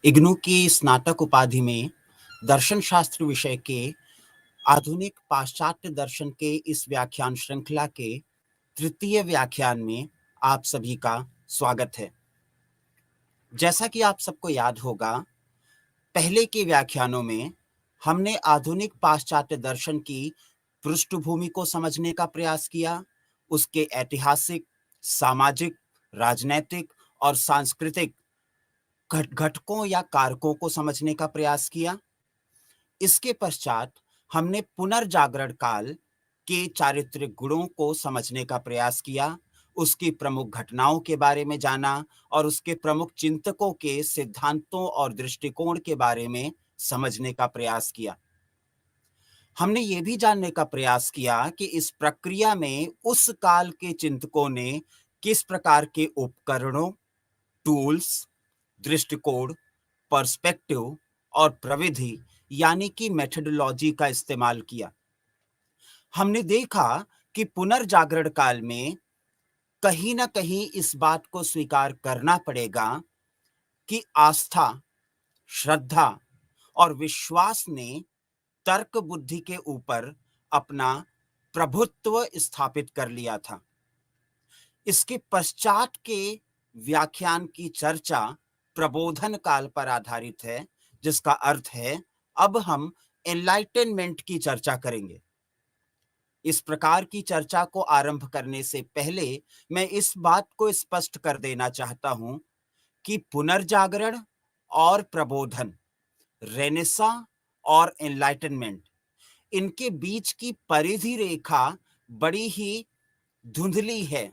इग्नू की स्नातक उपाधि में दर्शन शास्त्र विषय के आधुनिक पाश्चात्य दर्शन के इस व्याख्यान श्रृंखला के तृतीय व्याख्यान में आप सभी का स्वागत है। जैसा कि आप सबको याद होगा, पहले के व्याख्यानों में हमने आधुनिक पाश्चात्य दर्शन की पृष्ठभूमि को समझने का प्रयास किया, उसके ऐतिहासिक, सामाजिक, राजनैतिक और सांस्कृतिक घटकों या कारकों को समझने का प्रयास किया। इसके पश्चात हमने पुनर्जागरण काल के चारित्रिक गुणों को समझने का प्रयास किया, उसकी प्रमुख घटनाओं के बारे में जाना और उसके प्रमुख चिंतकों के सिद्धांतों और दृष्टिकोण के बारे में समझने का प्रयास किया। हमने ये भी जानने का प्रयास किया कि इस प्रक्रिया में उस काल के चिंतकों ने किस प्रकार के उपकरणों, टूल्स, दृष्टिकोण, पर्सपेक्टिव और प्रविधि यानी कि मेथोडोलॉजी का इस्तेमाल किया। हमने देखा कि पुनर्जागरण काल में कहीं ना कहीं इस बात को स्वीकार करना पड़ेगा कि आस्था, श्रद्धा और विश्वास ने तर्क बुद्धि के ऊपर अपना प्रभुत्व स्थापित कर लिया था। इसके पश्चात के व्याख्यान की चर्चा प्रबोधन काल पर आधारित है, जिसका अर्थ है अब हम एनलाइटनमेंट की चर्चा करेंगे। इस प्रकार की चर्चा को आरंभ करने से पहले मैं इस बात को स्पष्ट कर देना चाहता हूं कि पुनर्जागरण और प्रबोधन, रेनेसां और एनलाइटनमेंट, इनके बीच की परिधि रेखा बड़ी ही धुंधली है।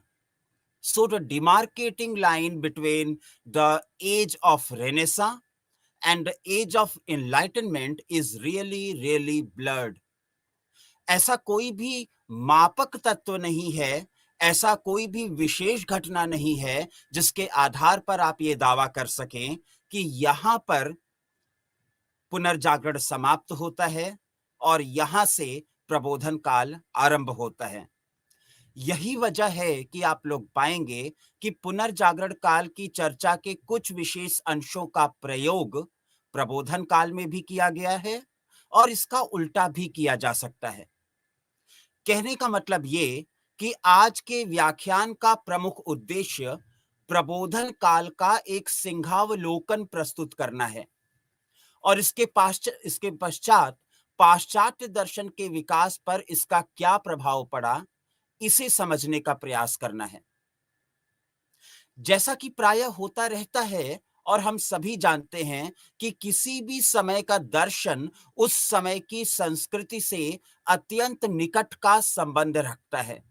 So the demarcating line between the age of Renaissance and the age of Enlightenment is really blurred. ऐसा कोई भी मापक तत्व नहीं है, ऐसा कोई भी विशेष घटना नहीं है जिसके आधार पर आप ये दावा कर सकें कि यहां पर पुनर्जागरण समाप्त होता है और यहां से प्रबोधन काल आरंभ होता है। यही वजह है कि आप लोग पाएंगे कि पुनर्जागरण काल की चर्चा के कुछ विशेष अंशों का प्रयोग प्रबोधन काल में भी किया गया है और इसका उल्टा भी किया जा सकता है। कहने का मतलब ये कि आज के व्याख्यान का प्रमुख उद्देश्य प्रबोधन काल का एक सिंहावलोकन प्रस्तुत करना है और इसके पश्चात पाश्चात्य दर्शन के विकास पर इसका क्या प्रभाव पड़ा, इसे समझने का प्रयास करना है। जैसा कि प्रायः होता रहता है और हम सभी जानते हैं कि किसी भी समय का दर्शन उस समय की संस्कृति से अत्यंत निकट का संबंध रखता है।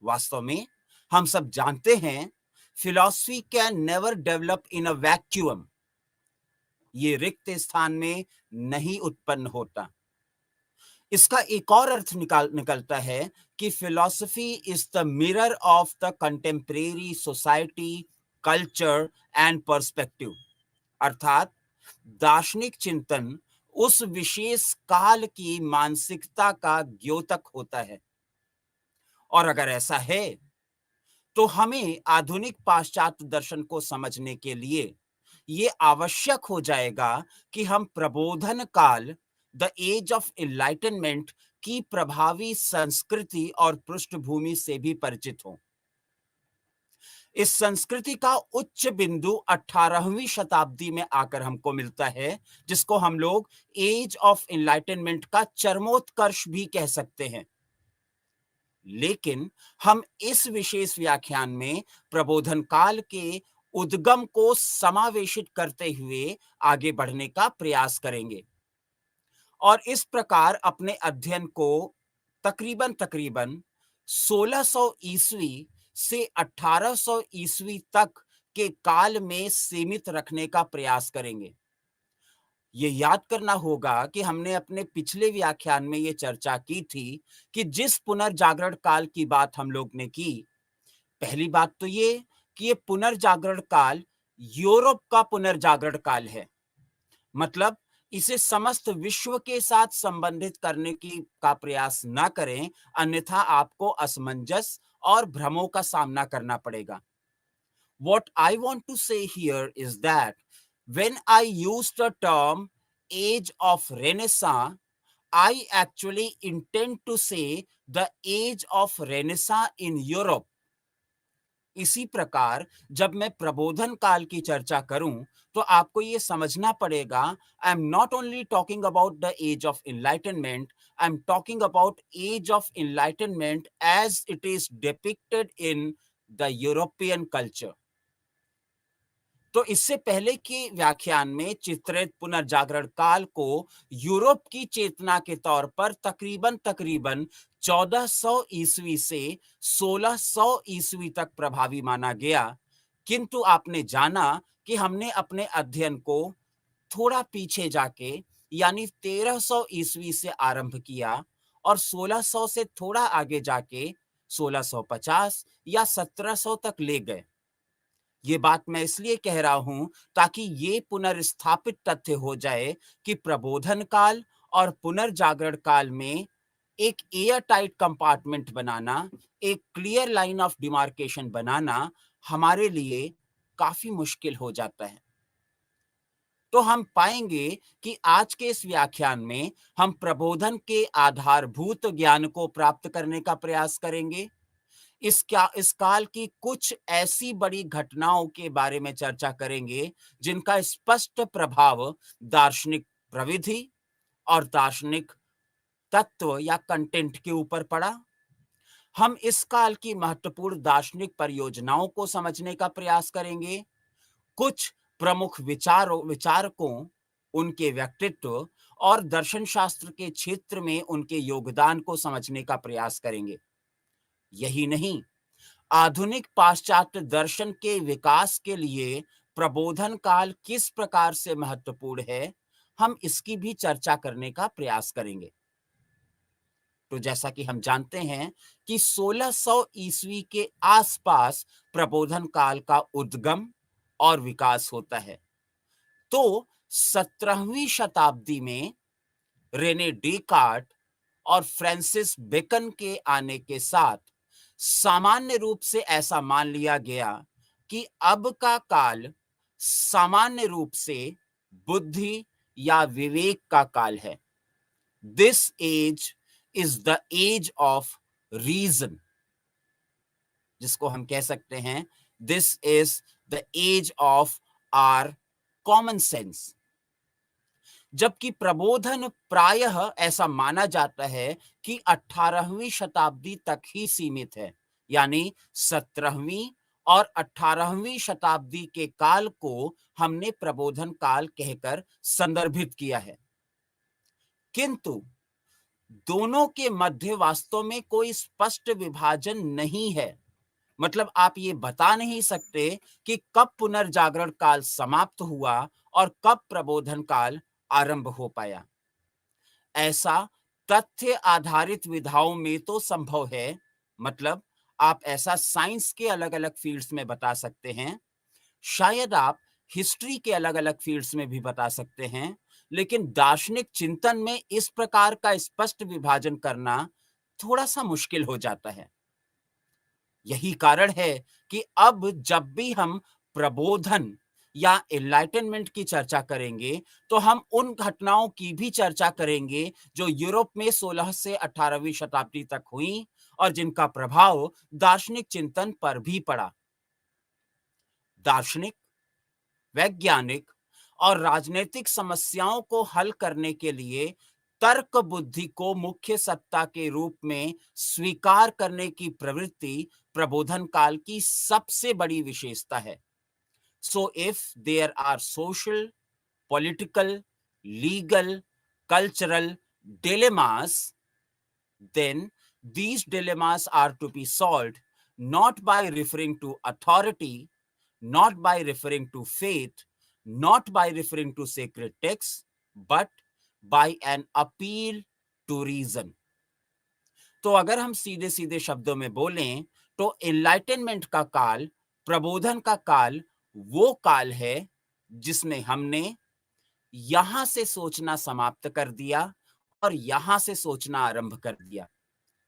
वास्तव में हम सब जानते हैं, philosophy can never develop in a vacuum. ये रिक्त स्थान में नहीं उत्पन्न होता। इसका एक और अर्थ निकलता है कि philosophy is the mirror of the contemporary society, culture and perspective. अर्थात दार्शनिक चिंतन उस विशेष काल की मानसिकता का द्योतक होता है। और अगर ऐसा है तो हमें आधुनिक पाश्चात्य दर्शन को समझने के लिए ये आवश्यक हो जाएगा कि हम प्रबोधन काल, द एज ऑफ एनलाइटनमेंट की प्रभावी संस्कृति और पृष्ठभूमि से भी परिचित हों। इस संस्कृति का उच्च बिंदु 18वीं शताब्दी में आकर हमको मिलता है, जिसको हम लोग एज ऑफ एनलाइटनमेंट का चरमोत्कर्ष भी कह सकते हैं। लेकिन हम इस विशेष व्याख्यान में प्रबोधन काल के उद्गम को समावेशित करते हुए आगे बढ़ने का प्रयास करेंगे और इस प्रकार अपने अध्ययन को तकरीबन 1600 ईस्वी से 1800 ईस्वी तक के काल में सीमित रखने का प्रयास करेंगे। ये याद करना होगा कि हमने अपने पिछले व्याख्यान में ये चर्चा की थी कि जिस पुनर्जागरण काल की बात हम लोग ने की, पहली बात तो ये कि ये पुनर्जागरण काल यूरोप का पुनर्जागरण काल है। मतलब इसे समस्त विश्व के साथ संबंधित करने का प्रयास ना करें, अन्यथा आपको असमंजस और भ्रमों का सामना करना पड़ेगा। What I want to say here is that when I use the term age of Renaissance, I actually intend to say the age of Renaissance in Europe. इसी प्रकार जब मैं प्रबोधन काल की चर्चा करूं तो आपको ये समझना पड़ेगा, I am not only talking about the age of enlightenment, I am talking about age of enlightenment as it is depicted in the European culture. तो इससे पहले के व्याख्यान में चित्रित पुनर्जागरण काल को यूरोप की चेतना के तौर पर तकरीबन 1400 ईस्वी से 1600 ईस्वी तक प्रभावी माना गया। किंतु आपने जाना कि हमने अपने अध्ययन को थोड़ा पीछे जाके यानी 1300 ईस्वी से आरंभ किया और 1600 से थोड़ा आगे जाके 1650 या 1700 तक ले गए। ये बात मैं इसलिए कह रहा हूं ताकि ये पुनर्स्थापित तथ्य हो जाए कि प्रबोधन काल और पुनर्जागरण काल में एक एयर टाइट कंपार्टमेंट बनाना, एक क्लियर लाइन ऑफ डिमार्केशन बनाना हमारे लिए काफी मुश्किल हो जाता है। तो हम पाएंगे कि आज के इस व्याख्यान में हम प्रबोधन के आधारभूत ज्ञान को प्राप्त करने का प्रयास करेंगे। इस काल की कुछ ऐसी बड़ी घटनाओं के बारे में चर्चा करेंगे जिनका स्पष्ट प्रभाव दार्शनिक प्रविधि और दार्शनिक तत्व या कंटेंट के ऊपर पड़ा। हम इस काल की महत्वपूर्ण दार्शनिक परियोजनाओं को समझने का प्रयास करेंगे, कुछ प्रमुख विचारकों, उनके व्यक्तित्व और दर्शन शास्त्र के क्षेत्र में उनके योगदान को समझने का प्रयास करेंगे। यही नहीं, आधुनिक पाश्चात्य दर्शन के विकास के लिए प्रबोधन काल किस प्रकार से महत्वपूर्ण है, हम इसकी भी चर्चा करने का प्रयास करेंगे। तो जैसा कि हम जानते हैं कि 1600 ईस्वी के आसपास प्रबोधन काल का उद्गम और विकास होता है। तो 17वीं शताब्दी में रेने डेकार्ट और फ्रांसिस बेकन के आने के साथ सामान्य रूप से ऐसा मान लिया गया कि अब का काल सामान्य रूप से बुद्धि या विवेक का काल है। This age is the age of reason, जिसको हम कह सकते हैं this is the age of our common sense. जबकि प्रबोधन प्रायः ऐसा माना जाता है कि 18वीं शताब्दी तक ही सीमित है, यानी 17वीं और 18वीं शताब्दी के काल को हमने प्रबोधन काल कहकर संदर्भित किया है। किंतु दोनों के मध्य वास्तव में कोई स्पष्ट विभाजन नहीं है। मतलब आप ये बता नहीं सकते कि कब पुनर्जागरण काल समाप्त हुआ और कब प्रबोधन काल आरंभ हो पाया। ऐसा तथ्य आधारित विधाओं में तो संभव है, मतलब आप ऐसा साइंस के अलग अलग फील्ड्स में बता सकते हैं, शायद आप हिस्ट्री के अलग अलग फील्ड्स में भी बता सकते हैं, लेकिन दार्शनिक चिंतन में इस प्रकार का स्पष्ट विभाजन करना थोड़ा सा मुश्किल हो जाता है। यही कारण है कि अब जब भी हम प्रबोधन या एनलाइटनमेंट की चर्चा करेंगे तो हम उन घटनाओं की भी चर्चा करेंगे जो यूरोप में 16 से 18वीं शताब्दी तक हुई और जिनका प्रभाव दार्शनिक चिंतन पर भी पड़ा। दार्शनिक, वैज्ञानिक और राजनीतिक समस्याओं को हल करने के लिए तर्क बुद्धि को मुख्य सत्ता के रूप में स्वीकार करने की प्रवृत्ति प्रबोधन काल की सबसे बड़ी विशेषता है। So if there are social, political, legal, cultural dilemmas, then these dilemmas are to be solved not by referring to authority, not by referring to faith, not by referring to sacred texts, but by an appeal to reason. तो अगर हम सीधे सीधे शब्दों में बोलें तो enlightenment का काल, प्रबोधन का काल वो काल है जिसमें हमने यहां से सोचना समाप्त कर दिया और यहां से सोचना आरंभ कर दिया।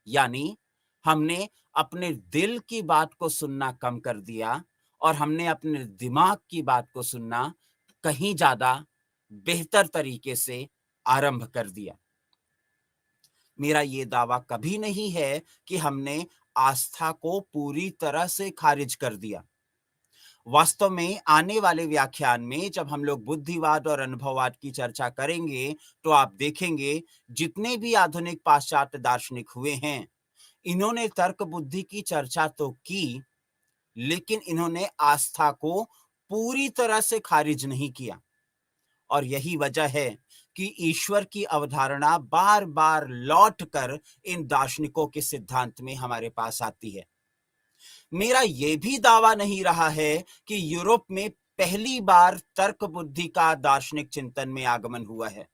यानी हमने अपने दिल की बात को सुनना कम कर दिया और हमने अपने दिमाग की बात को सुनना कहीं ज्यादा बेहतर तरीके से आरंभ कर दिया। मेरा ये दावा कभी नहीं है कि हमने आस्था को पूरी तरह से खारिज कर दिया। वास्तव में आने वाले व्याख्यान में जब हम लोग बुद्धिवाद और अनुभववाद की चर्चा करेंगे, तो आप देखेंगे जितने भी आधुनिक पाश्चात्य दार्शनिक हुए हैं, इन्होंने तर्क बुद्धि की चर्चा तो की, लेकिन इन्होंने आस्था को पूरी तरह से खारिज नहीं किया। और यही वजह है कि ईश्वर की अवधारणा बार बार लौटकर इन दार्शनिकों के सिद्धांत में हमारे पास आती है। मेरा यह भी दावा नहीं रहा है कि यूरोप में पहली बार तर्क बुद्धि का दार्शनिक चिंतन में आगमन हुआ है।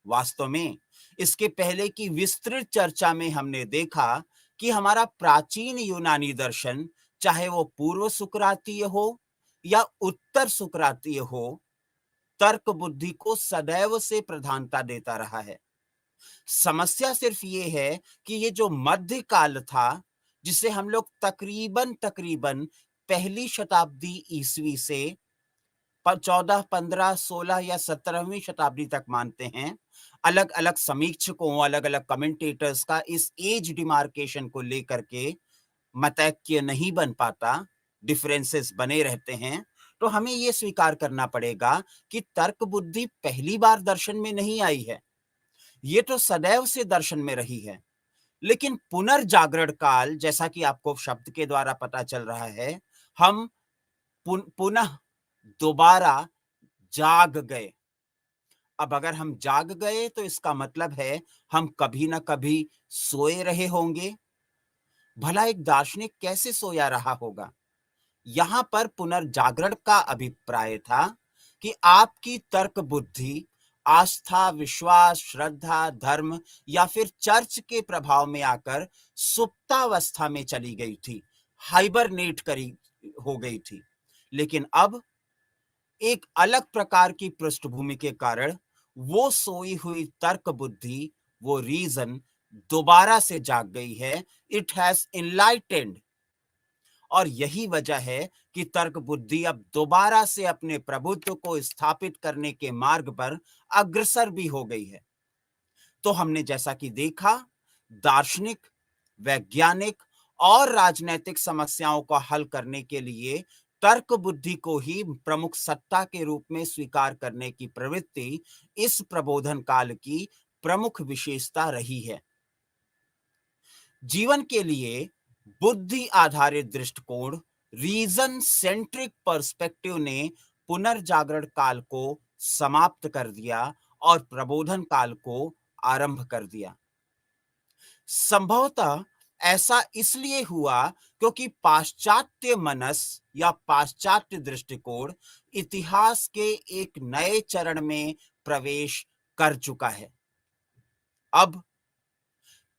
वास्तव में इसके पहले की विस्तृत चर्चा में हमने देखा कि हमारा प्राचीन यूनानी दर्शन, चाहे वो पूर्व सुकरातीय हो या उत्तर सुकरातीय हो, तर्क बुद्धि को सदैव से प्रधानता देता रहा है। समस्या सिर्फ ये है कि ये जो मध्य काल था, जिसे हम लोग तकरीबन पहली शताब्दी ईसवी से 14, 15, 16 या 17वीं शताब्दी तक मानते हैं, अलग अलग समीक्षकों, अलग अलग कमेंटेटर्स का इस एज डिमार्केशन को लेकर के मतैक्य नहीं बन पाता, डिफरेंसेस बने रहते हैं। तो हमें यह स्वीकार करना पड़ेगा कि तर्क बुद्धि पहली बार दर्शन में नहीं आई है, ये तो सदैव से दर्शन में रही है। लेकिन पुनर्जागरण काल, जैसा कि आपको शब्द के द्वारा पता चल रहा है, हम पुनः दोबारा जाग गए। अब अगर हम जाग गए तो इसका मतलब है हम कभी ना कभी सोए रहे होंगे। भला एक दार्शनिक कैसे सोया रहा होगा? यहां पर पुनर्जागरण का अभिप्राय था कि आपकी तर्क बुद्धि आस्था, विश्वास, श्रद्धा, धर्म या फिर चर्च के प्रभाव में आकर सुप्तावस्था में चली गई थी, हाइबरनेट करी हो गई थी। लेकिन अब एक अलग प्रकार की पृष्ठभूमि के कारण वो सोई हुई तर्क बुद्धि, वो रीजन दोबारा से जाग गई है। It has enlightened. और यही वजह है कि तर्क बुद्धि अब दोबारा से अपने प्रभुत्व को स्थापित करने के मार्ग पर अग्रसर भी हो गई है। तो हमने जैसा कि देखा, दार्शनिक, वैज्ञानिक और राजनैतिक समस्याओं को हल करने के लिए तर्क बुद्धि को ही प्रमुख सत्ता के रूप में स्वीकार करने की प्रवृत्ति इस प्रबोधन काल की प्रमुख विशेषता रही है। जीवन के लिए बुद्धि आधारित दृष्टिकोण, रीजन सेंट्रिक पर्सपेक्टिव ने पुनर्जागरण काल को समाप्त कर दिया और प्रबोधन काल को आरंभ कर दिया। संभवतः ऐसा इसलिए हुआ क्योंकि पाश्चात्य मनस या पाश्चात्य दृष्टिकोण इतिहास के एक नए चरण में प्रवेश कर चुका है। अब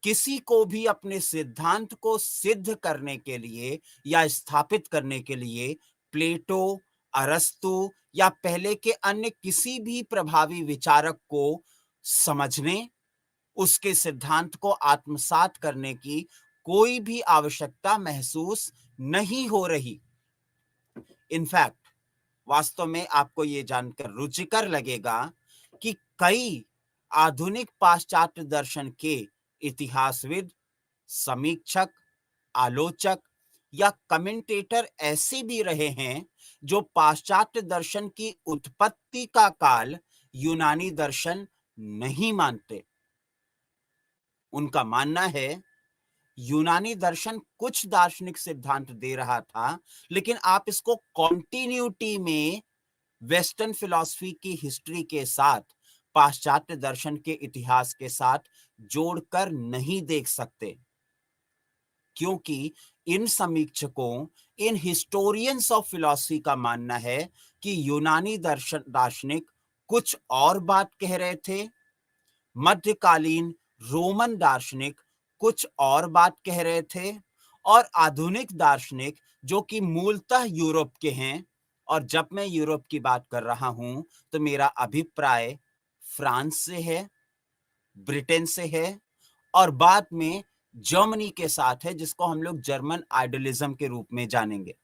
किसी को भी अपने सिद्धांत को सिद्ध करने के लिए या स्थापित करने के लिए प्लेटो, अरस्तु या पहले के अन्य किसी भी प्रभावी विचारक को समझने, उसके सिद्धांत को आत्मसात करने की कोई भी आवश्यकता महसूस नहीं हो रही। इनफैक्ट, वास्तव में आपको यह जानकर रुचिकर लगेगा कि कई आधुनिक पाश्चात्य दर्शन के इतिहासविद, समीक्षक, आलोचक या कमेंटेटर ऐसे भी रहे हैं जो पाश्चात्य दर्शन की उत्पत्ति का काल यूनानी दर्शन नहीं मानते। उनका मानना है यूनानी दर्शन कुछ दार्शनिक सिद्धांत दे रहा था, लेकिन आप इसको कॉन्टिन्यूटी में वेस्टर्न फिलॉसफी की हिस्ट्री के साथ, पाश्चात्य दर्शन के इतिहास के साथ जोड़कर नहीं देख सकते, क्योंकि इन समीक्षकों, इन हिस्टोरियंस ऑफ फिलॉसफी का मानना है कि यूनानी दार्शनिक कुछ और बात कह रहे थे, मध्यकालीन रोमन दार्शनिक कुछ और बात कह रहे थे, और आधुनिक दार्शनिक जो कि मूलतः यूरोप के हैं, और जब मैं यूरोप की बात कर रहा हूं तो मेरा अभिप्राय फ्रांस से है, ब्रिटेन से है, और बाद में जर्मनी के साथ है, जिसको हम लोग जर्मन आइडियलिज्म के रूप में जानेंगे।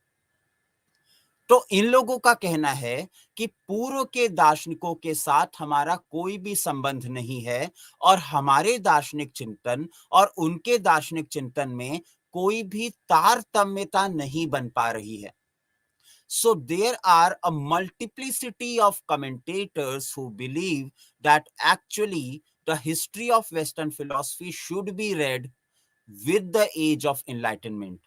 तो इन लोगों का कहना है कि पूर्व के दार्शनिकों के साथ हमारा कोई भी संबंध नहीं है और हमारे दार्शनिक चिंतन और उनके दार्शनिक चिंतन में कोई भी तारतम्यता नहीं बन पा रही है. So there are a multiplicity of commentators who believe that actually the history of Western philosophy should be read with the age of enlightenment.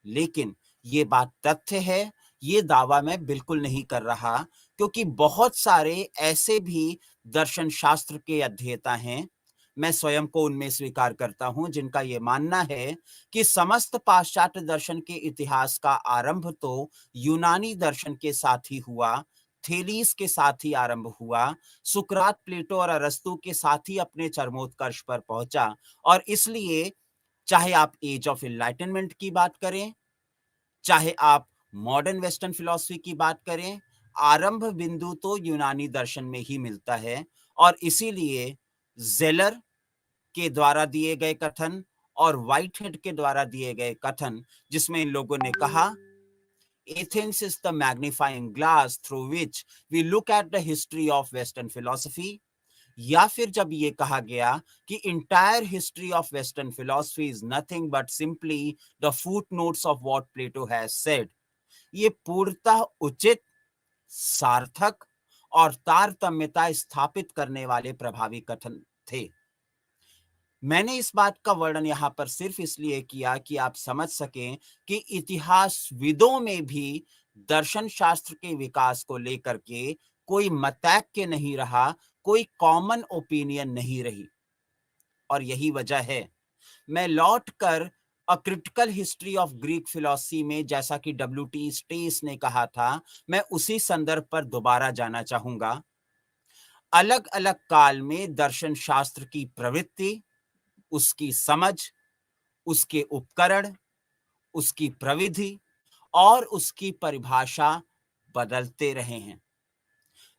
लेकिन ये बात तथ्य है, ये दावा मैं बिल्कुल नहीं कर रहा, क्योंकि बहुत सारे ऐसे भी दर्शन शास्त्र के अध्येता हैं, मैं स्वयं को उनमें स्वीकार करता हूं, जिनका ये मानना है कि समस्त पाश्चात्य दर्शन के इतिहास का आरंभ तो यूनानी दर्शन के साथ ही हुआ, थेलीस के साथ ही आरंभ हुआ, सुकरात, प्लेटो और अरस्तु के साथ ही अपने चरमोत्कर्ष पर पहुंचा, और इसलिए चाहे आप एज ऑफ एनलाइटनमेंट की बात करें, चाहे आप मॉडर्न वेस्टर्न फिलॉसफी की बात करें, आरंभ बिंदु तो यूनानी दर्शन में ही मिलता है. और इसीलिए जेलर के द्वारा दिए गए कथन और व्हाइटहेड के द्वारा दिए गए कथन, जिसमें इन लोगों ने कहा Athens is the magnifying glass through which we look at the history of western philosophy, या फिर जब ये कहा गया कि entire history of western philosophy is nothing but simply the foot notes of what Plato has said, ये पूर्णतः उचित, सार्थक और तारतम्यता स्थापित करने वाले प्रभावी कथन थे. मैंने इस बात का वर्णन यहां पर सिर्फ इसलिए किया कि आप समझ सकें कि इतिहासविदों में भी दर्शन शास्त्र के विकास को लेकर के कोई मतैक्य नहीं रहा, कोई कॉमन ओपिनियन नहीं रही. और यही वजह है, मैं लौट कर a critical history of Greek philosophy में, जैसा कि W.T. स्टेस ने कहा था, मैं उसी संदर्भ पर दोबारा जाना चाहूंगा. अलग अलग काल में दर्शन शास्त्र की प्रवृत्ति, उसकी समझ, उसके उपकरण, उसकी प्रविधि और उसकी परिभाषा बदलते रहे हैं.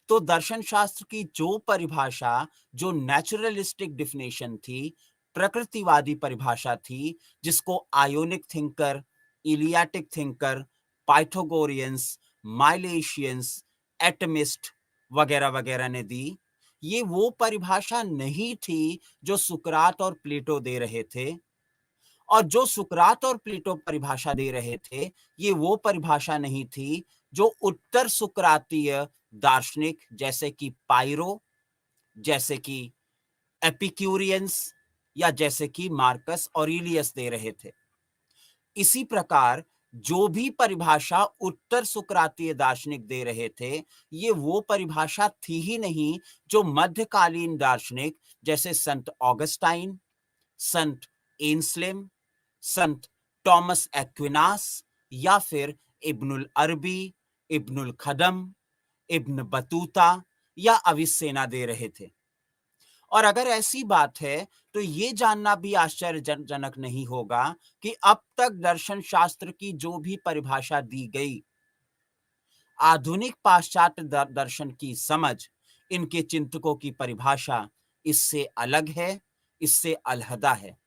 तो दर्शन शास्त्र की जो परिभाषा, जो नेचुरलिस्टिक डिफिनेशन थी, प्रकृतिवादी परिभाषा थी, जिसको आयोनिक थिंकर, इलियाटिक थिंकर, पाइथागोरियंस, माइलेशियंस, एटमिस्ट वगैरह वगैरह ने दी, ये वो परिभाषा नहीं थी जो सुकरात और प्लेटो दे रहे थे. और जो सुकरात और प्लेटो परिभाषा दे रहे थे, ये वो परिभाषा नहीं थी जो उत्तर सुकरातीय दार्शनिक जैसे कि पायरो, जैसे कि एपिक्यूरियंस या जैसे कि मार्कस ऑरेलियस दे रहे थे. इसी प्रकार जो भी परिभाषा उत्तर सुकरातीय दार्शनिक दे रहे थे, ये वो परिभाषा थी ही नहीं जो मध्यकालीन दार्शनिक जैसे संत ऑगस्टाइन, संत एंस्लिम, संत टॉमस एक्विनास या फिर इब्नुल अरबी, इब्नुल खदम, इब्न बतूता या अविसेना दे रहे थे. और अगर ऐसी बात है, तो ये जानना भी आश्चर्यजनक नहीं होगा कि अब तक दर्शन शास्त्र की जो भी परिभाषा दी गई, आधुनिक पाश्चात्य दर्शन की समझ, इनके चिंतकों की परिभाषा इससे अलग है, इससे अलहदा है.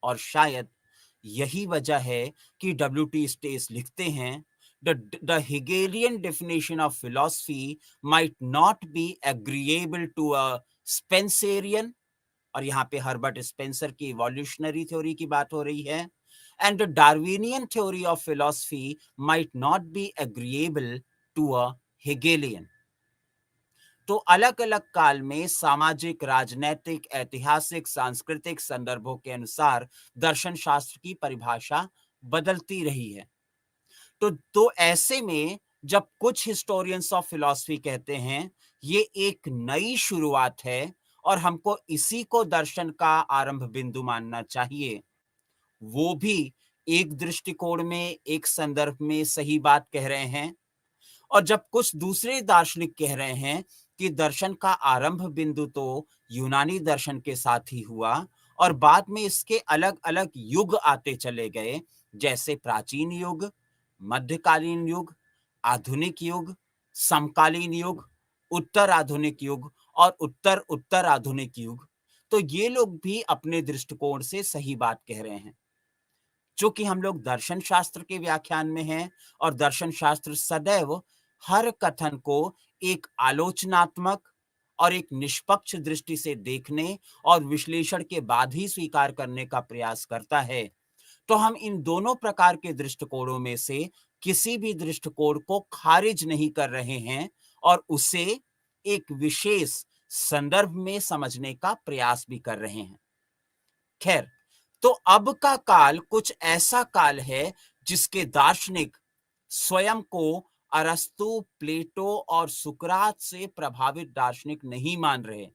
और शायद यही वजह है कि W.T. स्टेस लिखते हैं, the Hegelian definition of philosophy might not be agreeable to a Spencerian, और यहां पे हर्बर्ट स्पेंसर की इवोल्यूशनरी थ्योरी की बात हो रही है, and the Darwinian theory of philosophy might not be agreeable to a Hegelian. तो अलग अलग काल में सामाजिक, राजनैतिक, ऐतिहासिक, सांस्कृतिक संदर्भों के अनुसार दर्शन शास्त्र की परिभाषा बदलती रही है. तो ऐसे में जब कुछ हिस्टोरियंस ऑफ फिलॉसफी कहते हैं ये एक नई शुरुआत है और हमको इसी को दर्शन का आरंभ बिंदु मानना चाहिए, वो भी एक दृष्टिकोण में, एक संदर्भ में सही बात कह रहे हैं. और जब कुछ दूसरे दार्शनिक कह रहे हैं कि दर्शन का आरंभ बिंदु तो यूनानी दर्शन के साथ ही हुआ और बाद में इसके अलग अलग युग आते चले गए, जैसे प्राचीन युग, मध्यकालीन युग, आधुनिक युग, समकालीन युग, उत्तर आधुनिक युग और उत्तर उत्तर आधुनिक युग, तो ये लोग भी अपने दृष्टिकोण से सही बात कह रहे हैं. चूंकि हम लोग दर्शन शास्त्र के व्याख्यान में हैं और दर्शन शास्त्र सदैव हर कथन को एक आलोचनात्मक और एक निष्पक्ष दृष्टि से देखने और विश्लेषण के बाद ही स्वीकार करने का प्रयास करता है, तो हम इन दोनों प्रकार के दृष्टिकोणों में से किसी भी दृष्टिकोण को खारिज नहीं कर रहे हैं और उसे एक विशेष संदर्भ में समझने का प्रयास भी कर रहे हैं। खैर, तो अब का काल कुछ ऐसा काल है जिसके दार्शनिक स्वयं को अरस्तु, प्लेटो और सुकरात से प्रभावित दार्शनिक नहीं मान रहे।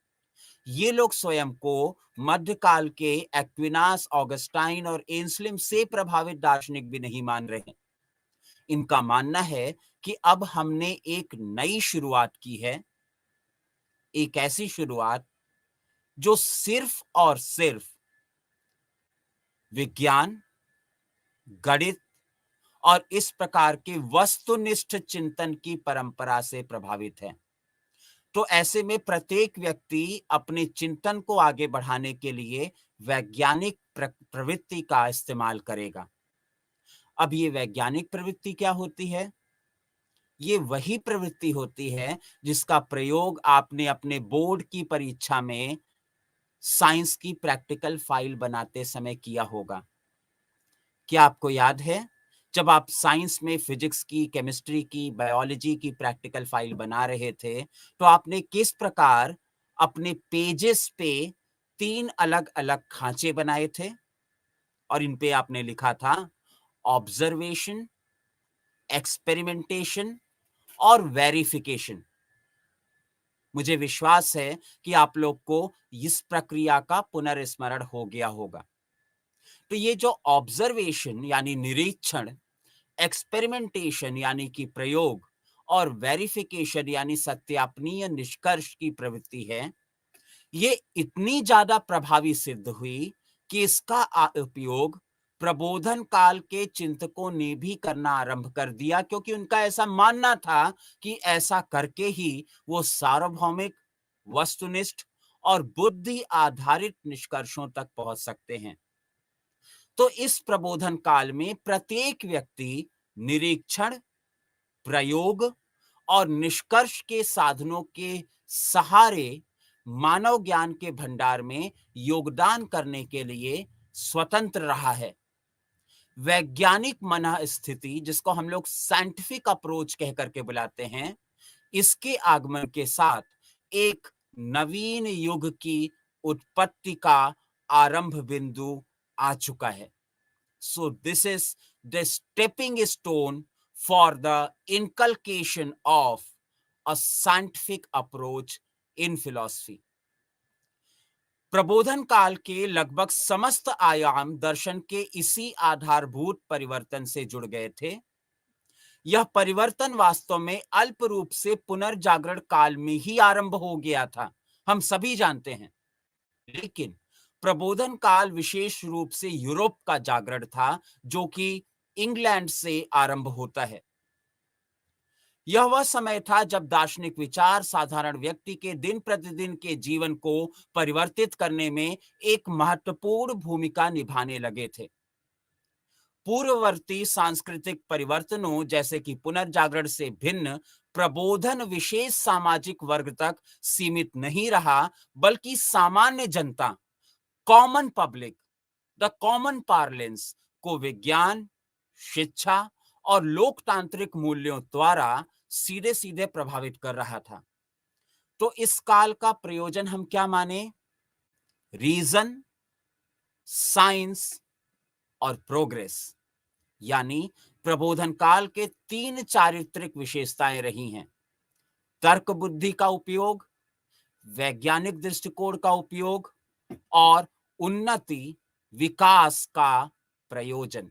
ये लोग स्वयं को मध्यकाल के एक्विनास, ऑगस्टाइन और एंस्लिम से प्रभावित दार्शनिक भी नहीं मान रहे। इनका मानना है कि अब हमने एक नई शुरुआत की है, एक ऐसी शुरुआत जो सिर्फ और सिर्फ विज्ञान, गणित और इस प्रकार के वस्तुनिष्ठ चिंतन की परंपरा से प्रभावित है। तो ऐसे में प्रत्येक व्यक्ति अपने चिंतन को आगे बढ़ाने के लिए वैज्ञानिक प्रवृत्ति का इस्तेमाल करेगा। अब ये वैज्ञानिक प्रवृत्ति क्या होती है? ये वही प्रवृत्ति होती है जिसका प्रयोग आपने अपने बोर्ड की परीक्षा में साइंस की प्रैक्टिकल फाइल बनाते समय किया होगा। क्या आपको याद है, जब आप साइंस में फिजिक्स की, केमिस्ट्री की, बायोलॉजी की प्रैक्टिकल फाइल बना रहे थे, तो आपने किस प्रकार अपने पेजेस पे 3 अलग-अलग खांचे बनाए थे और इन पे आपने लिखा था ऑब्जर्वेशन, एक्सपेरिमेंटेशन और वेरिफिकेशन। मुझे विश्वास है कि आप लोग को इस प्रक्रिया का पुनर्स्मरण हो गया होगा। तो ये जो ऑब्जर्वेशन यानी निरीक्षण, एक्सपेरिमेंटेशन यानी कि प्रयोग और वेरिफिकेशन यानी सत्यापनीय निष्कर्ष की प्रवृत्ति है, ये इतनी ज्यादा प्रभावी सिद्ध हुई कि इसका उपयोग प्रबोधन काल के चिंतकों ने भी करना आरंभ कर दिया, क्योंकि उनका ऐसा मानना था कि ऐसा करके ही वो सार्वभौमिक, वस्तुनिष्ठ और बुद्धि आधारित निष्कर्षों तक पहुंच सकते हैं। तो इस प्रबोधन काल में प्रत्येक व्यक्ति निरीक्षण, प्रयोग और निष्कर्ष के साधनों के सहारे मानव ज्ञान के भंडार में योगदान करने के लिए स्वतंत्र रहा है। वैज्ञानिक मन स्थिति, जिसको हम लोग साइंटिफिक अप्रोच कह करके बुलाते हैं, इसके आगमन के साथ एक नवीन युग की उत्पत्ति का आरंभ बिंदु आ चुका है। So this is the stepping stone for the inculcation of a scientific approach in philosophy. प्रबोधन काल के लगभग समस्त आयाम दर्शन के इसी आधारभूत परिवर्तन से जुड़ गए थे। यह परिवर्तन वास्तव में अल्प रूप से पुनर्जागरण काल में ही आरंभ हो गया था, हम सभी जानते हैं। लेकिन प्रबोधन काल विशेष रूप से यूरोप का जागरण था, जो कि इंग्लैंड से आरंभ होता है। यह वह समय था जब दार्शनिक विचार साधारण व्यक्ति के दिन प्रतिदिन के जीवन को परिवर्तित करने में एक महत्वपूर्ण भूमिका निभाने लगे थे। पूर्ववर्ती सांस्कृतिक परिवर्तनों जैसे कि पुनर्जागरण से भिन्न प्रबोधन विशेष सामाजिक वर्ग तक सीमित नहीं रहा, बल्कि सामान्य जनता, common public, the common parlance को विज्ञान, शिक्षा और लोकतांत्रिक मूल्यों द्वारा सीधे सीधे प्रभावित कर रहा था। तो इस काल का प्रयोजन हम क्या माने? रीजन, साइंस और प्रोग्रेस, यानी प्रबोधन काल के 3 चारित्रिक विशेषताएं रही हैं: तर्क बुद्धि का उपयोग, वैज्ञानिक दृष्टिकोण का उपयोग और उन्नति, विकास का प्रयोजन।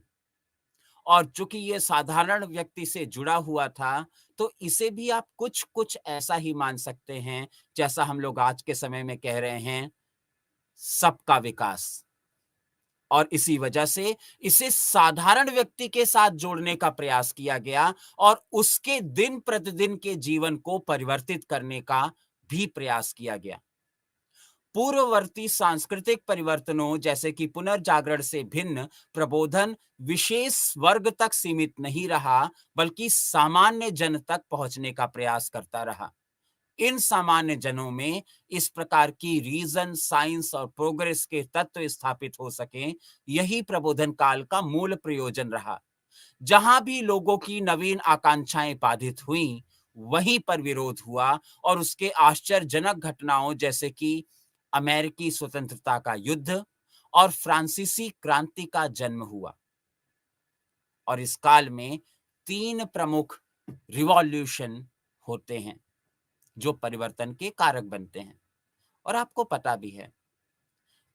और चूंकि ये साधारण व्यक्ति से जुड़ा हुआ था, तो इसे भी आप कुछ कुछ ऐसा ही मान सकते हैं जैसा हम लोग आज के समय में कह रहे हैं, सबका विकास। और इसी वजह से इसे साधारण व्यक्ति के साथ जोड़ने का प्रयास किया गया और उसके दिन प्रतिदिन के जीवन को परिवर्तित करने का भी प्रयास किया गया। पूर्ववर्ती सांस्कृतिक परिवर्तनों जैसे कि पुनर्जागरण से भिन्न प्रबोधन विशेष वर्ग तक सीमित नहीं रहा, बल्कि सामान्य जन तक पहुंचने का प्रयास करता रहा। इन सामान्य जनों में इस प्रकार की रीजन, साइंस और प्रोग्रेस के तत्व स्थापित हो सके, यही प्रबोधन काल का मूल प्रयोजन रहा। जहां भी लोगों की नवीन आकांक्षाएं बाधित हुईं, वहीं पर विरोध हुआ और उसके आश्चर्यजनक घटनाओं जैसे कि अमेरिकी स्वतंत्रता का युद्ध और फ्रांसीसी क्रांति का जन्म हुआ। और इस काल में 3 प्रमुख रिवॉल्यूशन होते हैं जो परिवर्तन के कारक बनते हैं, और आपको पता भी है।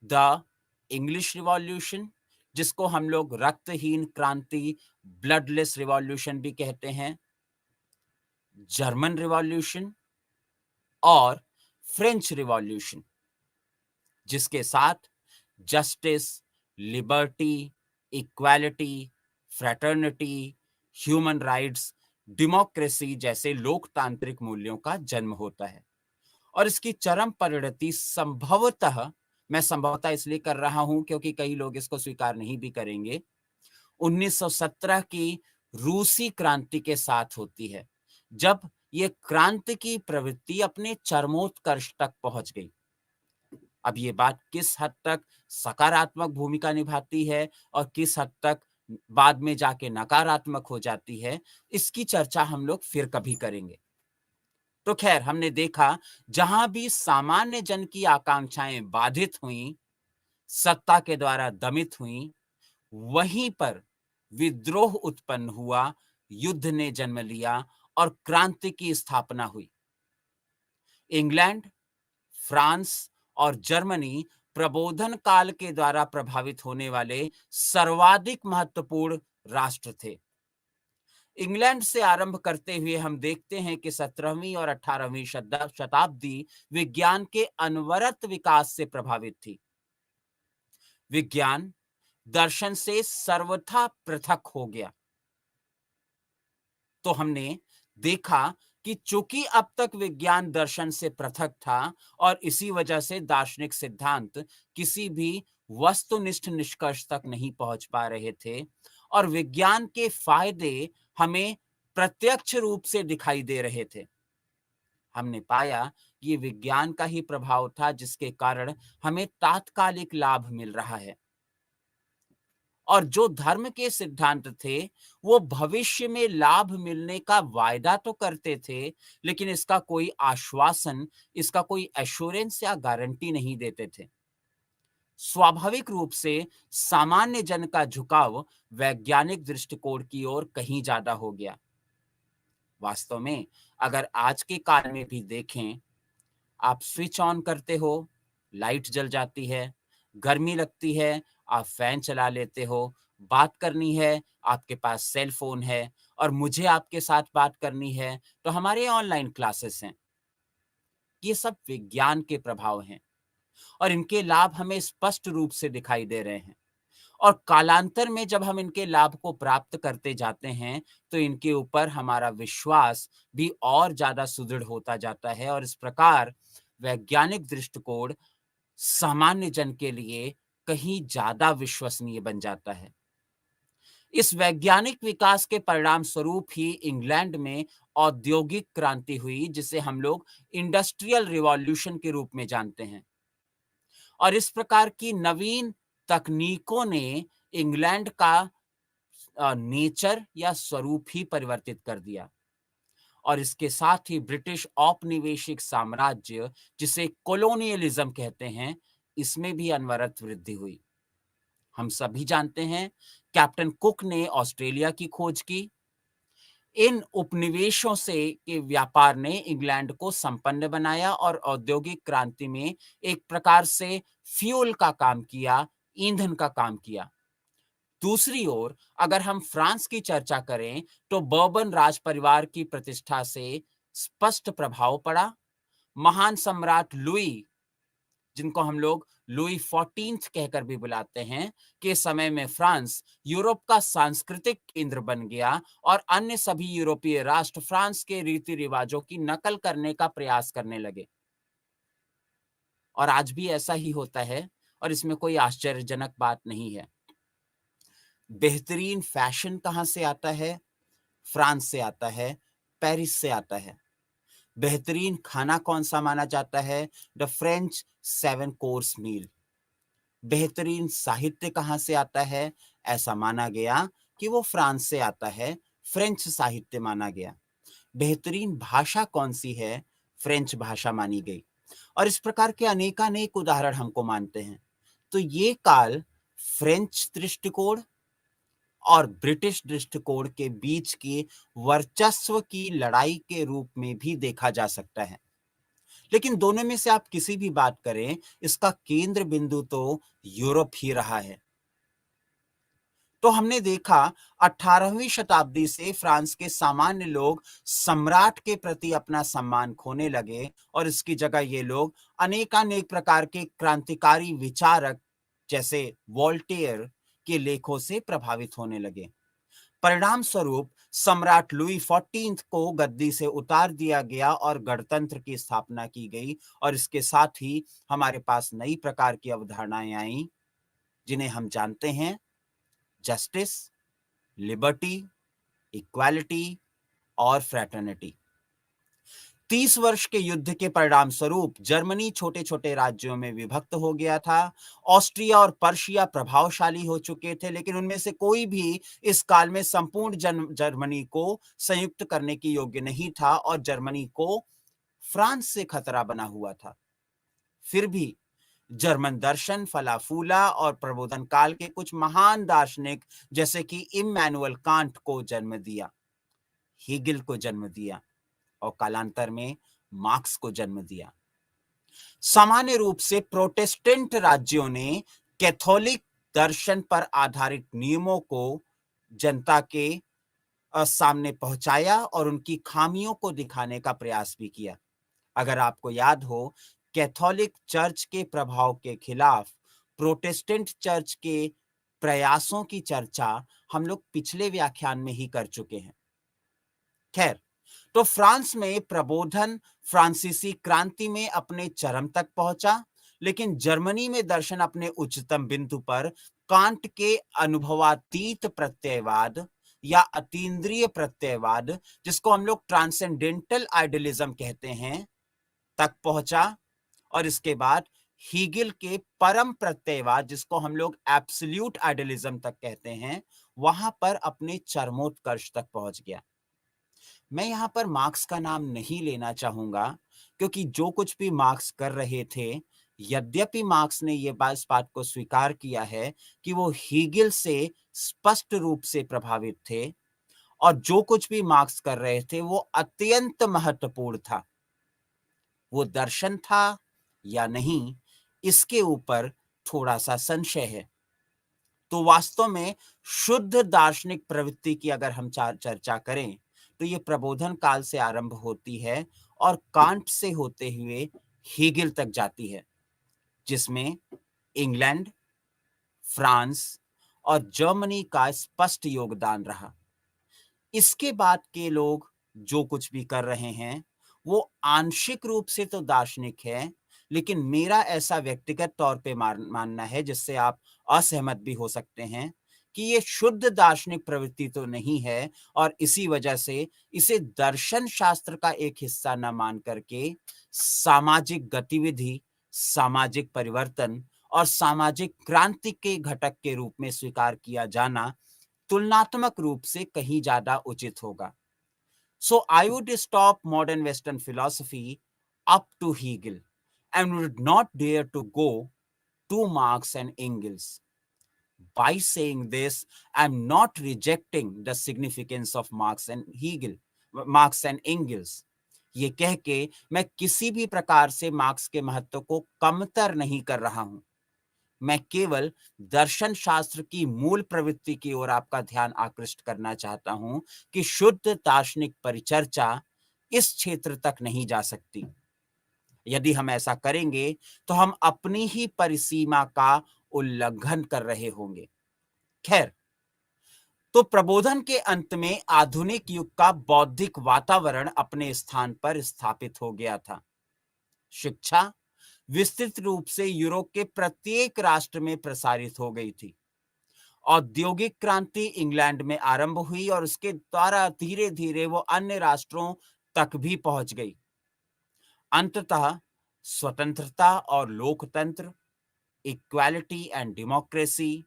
द इंग्लिश रिवॉल्यूशन, जिसको हम लोग रक्तहीन क्रांति, ब्लडलेस रिवॉल्यूशन भी कहते हैं, जर्मन रिवॉल्यूशन और फ्रेंच रिवॉल्यूशन, जिसके साथ justice, liberty, equality, fraternity, human rights, democracy जैसे लोकतांत्रिक मूल्यों का जन्म होता है। और इसकी चरम परिणति संभवतः, मैं संभवतः इसलिए कर रहा हूं क्योंकि कई लोग इसको स्वीकार नहीं भी करेंगे, 1917 की रूसी क्रांति के साथ होती है, जब ये क्रांति की प्रवृत्ति अपने चरमोत्कर्ष तक पहुंच गई। अब ये बात किस हद तक सकारात्मक भूमिका निभाती है और किस हद तक बाद में जाके नकारात्मक हो जाती है, इसकी चर्चा हम लोग फिर कभी करेंगे। तो खैर, हमने देखा जहां भी सामान्य जन की आकांक्षाएं बाधित हुईं, सत्ता के द्वारा दमित हुईं, वहीं पर विद्रोह उत्पन्न हुआ, युद्ध ने जन्म लिया और क्रांति की स्थापना हुई। इंग्लैंड, फ्रांस और जर्मनी प्रबोधन काल के द्वारा प्रभावित होने वाले सर्वाधिक महत्वपूर्ण राष्ट्र थे। इंग्लैंड से आरंभ करते हुए हम देखते हैं कि 17वीं और 18वीं शताब्दी विज्ञान के अनवरत विकास से प्रभावित थी। विज्ञान दर्शन से सर्वथा पृथक हो गया। तो हमने देखा कि चूंकि अब तक विज्ञान दर्शन से पृथक था और इसी वजह से दार्शनिक सिद्धांत किसी भी वस्तुनिष्ठ निष्कर्ष तक नहीं पहुंच पा रहे थे और विज्ञान के फायदे हमें प्रत्यक्ष रूप से दिखाई दे रहे थे, हमने पाया ये विज्ञान का ही प्रभाव था जिसके कारण हमें तात्कालिक लाभ मिल रहा है। और जो धर्म के सिद्धांत थे, वो भविष्य में लाभ मिलने का वायदा तो करते थे, लेकिन इसका कोई आश्वासन, इसका कोई एश्योरेंस या गारंटी नहीं देते थे। स्वाभाविक रूप से सामान्य जन का झुकाव वैज्ञानिक दृष्टिकोण की ओर कहीं ज्यादा हो गया। वास्तव में अगर आज के काल में भी देखें, आप स्विच ऑन करते हो, लाइट जल जाती है, गर्मी लगती है, आप फैन चला लेते हो, बात करनी है, आपके पास सेल फोन है, और मुझे आपके साथ बात करनी है, तो हमारे ऑनलाइन क्लासेस हैं। ये सब विज्ञान के प्रभाव हैं और इनके लाभ हमें स्पष्ट रूप से दिखाई दे रहे हैं। और कालांतर में जब हम इनके लाभ को प्राप्त करते जाते हैं, तो इनके ऊपर हमारा विश्वास भी और ज्यादा सुदृढ़ होता जाता है और इस प्रकार वैज्ञानिक दृष्टिकोण सामान्य जन के लिए कहीं ज्यादा विश्वसनीय बन जाता है। इस वैज्ञानिक विकास के परिणाम स्वरूप ही इंग्लैंड में औद्योगिक क्रांति हुई, जिसे हम लोग इंडस्ट्रियल रिवॉल्यूशन के रूप में जानते हैं। और इस प्रकार की नवीन तकनीकों ने इंग्लैंड का नेचर या स्वरूप ही परिवर्तित कर दिया। और इसके साथ ही ब्रिटिश औपनिवेशिक साम्राज्य, जिसे कॉलोनियलिज्म कहते हैं, इसमें भी अनवरत वृद्धि हुई। हम सभी जानते हैं कैप्टन कुक ने ऑस्ट्रेलिया की खोज की। इन उपनिवेशों से के व्यापार ने इंग्लैंड को संपन्न बनाया और औद्योगिक क्रांति में एक प्रकार से फ्यूल का काम किया, ईंधन का काम किया। दूसरी ओर अगर हम फ्रांस की चर्चा करें, तो बर्बन राज परिवार की प्रतिष्ठा से स्पष्ट प्रभाव पड़ा। महान सम्राट लुई, जिनको हम लोग लुई 14th कहकर भी बुलाते हैं, के समय में फ्रांस यूरोप का सांस्कृतिक केंद्र बन गया और अन्य सभी यूरोपीय राष्ट्र फ्रांस के रीति रिवाजों की नकल करने का प्रयास करने लगे। और आज भी ऐसा ही होता है और इसमें कोई आश्चर्यजनक बात नहीं है। बेहतरीन फैशन कहाँ से आता है? फ्रांस से आता है, पेरिस से आता है। बेहतरीन खाना कौन-सा माना जाता है? The French 7 course meal. बेहतरीन साहित्य कहाँ से आता है? ऐसा माना गया कि वो फ्रांस से आता है, फ्रेंच साहित्य माना गया। बेहतरीन भाषा कौन-सी है? फ्रेंच भाषा मानी गई। और इस प्रकार के अनेकानेक उदाहरण हमको मानते हैं। तो ये काल फ्रेंच दृष्टिकोण और ब्रिटिश दृष्टिकोण के बीच की वर्चस्व की लड़ाई के रूप में भी देखा जा सकता है। लेकिन दोनों में से आप किसी भी बात करें, इसका केंद्र बिंदु तो यूरोप ही रहा है। तो हमने देखा 18वीं शताब्दी से फ्रांस के सामान्य लोग सम्राट के प्रति अपना सम्मान खोने लगे और इसकी जगह ये लोग अनेकानेक प्रकार के क्रांतिकारी विचारक जैसे वोल्टेयर के लेखों से प्रभावित होने लगे। परिणाम स्वरूप सम्राट लुई 14 को गद्दी से उतार दिया गया और गणतंत्र की स्थापना की गई और इसके साथ ही हमारे पास नई प्रकार की अवधारणाएं आई जिन्हें हम जानते हैं जस्टिस, लिबर्टी, इक्वालिटी और फ्रेटर्निटी। 30 वर्ष के युद्ध के परिणाम स्वरूप जर्मनी छोटे छोटे राज्यों में विभक्त हो गया था। ऑस्ट्रिया और पर्शिया प्रभावशाली हो चुके थे, लेकिन उनमें से कोई भी इस काल में संपूर्ण जर्मनी को संयुक्त करने की योग्य नहीं था और जर्मनी को फ्रांस से खतरा बना हुआ था। फिर भी जर्मन दर्शन फला फूला और प्रबोधन काल के कुछ महान दार्शनिक जैसे कि इम्मानुएल कांट को जन्म दिया, हीगल को जन्म दिया और कालांतर में मार्क्स को जन्म दिया। सामान्य रूप से प्रोटेस्टेंट राज्यों ने कैथोलिक दर्शन पर आधारित नियमों को जनता के सामने पहुंचाया और उनकी खामियों को दिखाने का प्रयास भी किया। अगर आपको याद हो, कैथोलिक चर्च के प्रभाव के खिलाफ प्रोटेस्टेंट चर्च के प्रयासों की चर्चा हम लोग पिछले व्याख्यान में ही कर चुके हैं। खैर, तो फ्रांस में प्रबोधन फ्रांसीसी क्रांति में अपने चरम तक पहुंचा, लेकिन जर्मनी में दर्शन अपने उच्चतम बिंदु पर कांट के अनुभवातीत प्रत्ययवाद या अतीन्द्रिय प्रत्ययवाद, जिसको हम लोग ट्रांसेंडेंटल आइडियलिज्म कहते हैं, तक पहुंचा और इसके बाद हीगल के परम प्रत्ययवाद, जिसको हम लोग एब्सोल्यूट आइडियलिज्म तक कहते हैं, वहां पर अपने चरमोत्कर्ष तक पहुंच गया। मैं यहां पर मार्क्स का नाम नहीं लेना चाहूंगा क्योंकि जो कुछ भी मार्क्स कर रहे थे, यद्यपि मार्क्स ने यह इस बात को स्वीकार किया है कि वो हीगल से स्पष्ट रूप से प्रभावित थे और जो कुछ भी मार्क्स कर रहे थे वो अत्यंत महत्वपूर्ण था। वो दर्शन था या नहीं, इसके ऊपर थोड़ा सा संशय है। तो वास्तव में शुद्ध दार्शनिक प्रवृत्ति की अगर हम चर्चा करें तो ये प्रबोधन काल से आरंभ होती है और कांट से होते हुए हीगल तक जाती है, जिसमें इंग्लैंड, फ्रांस और जर्मनी का स्पष्ट योगदान रहा। इसके बाद के लोग जो कुछ भी कर रहे हैं वो आंशिक रूप से तो दार्शनिक है, लेकिन मेरा ऐसा व्यक्तिगत तौर पे मानना है, जिससे आप असहमत भी हो सकते हैं, कि ये शुद्ध दार्शनिक प्रवृत्ति तो नहीं है और इसी वजह से इसे दर्शन शास्त्र का एक हिस्सा न मान करके सामाजिक गतिविधि, सामाजिक परिवर्तन और सामाजिक क्रांति के घटक के रूप में स्वीकार किया जाना तुलनात्मक रूप से कहीं ज्यादा उचित होगा। So I would stop modern Western philosophy up to Hegel and would not dare to go to Marx and Engels. By saying this, I'm not rejecting the significance of Marx and Engels. ये कह के मैं किसी भी प्रकार से marks के महत्व को कमतर नहीं कर रहा हूं। मैं केवल दर्शन शास्त्र की मूल प्रवृत्ति की ओर आपका ध्यान आकृष्ट करना चाहता हूं कि शुद्ध दार्शनिक परिचर्चा इस क्षेत्र तक नहीं जा सकती। यदि हम ऐसा करेंगे तो हम अपनी ही परिसीमा का उल्लंघन कर रहे होंगे। खैर, तो प्रबोधन के अंत में आधुनिक युग का बौद्धिक वातावरण अपने स्थान पर स्थापित हो गया था। शिक्षा, विस्तृत रूप से यूरोप के प्रत्येक राष्ट्र में प्रसारित हो गई थी। औद्योगिक क्रांति इंग्लैंड में आरंभ हुई और उसके द्वारा धीरे धीरे वो अन्य राष्ट्रों तक भी पहुंच गई। अंततः स्वतंत्रता और लोकतंत्र, इक्वालिटी एंड डेमोक्रेसी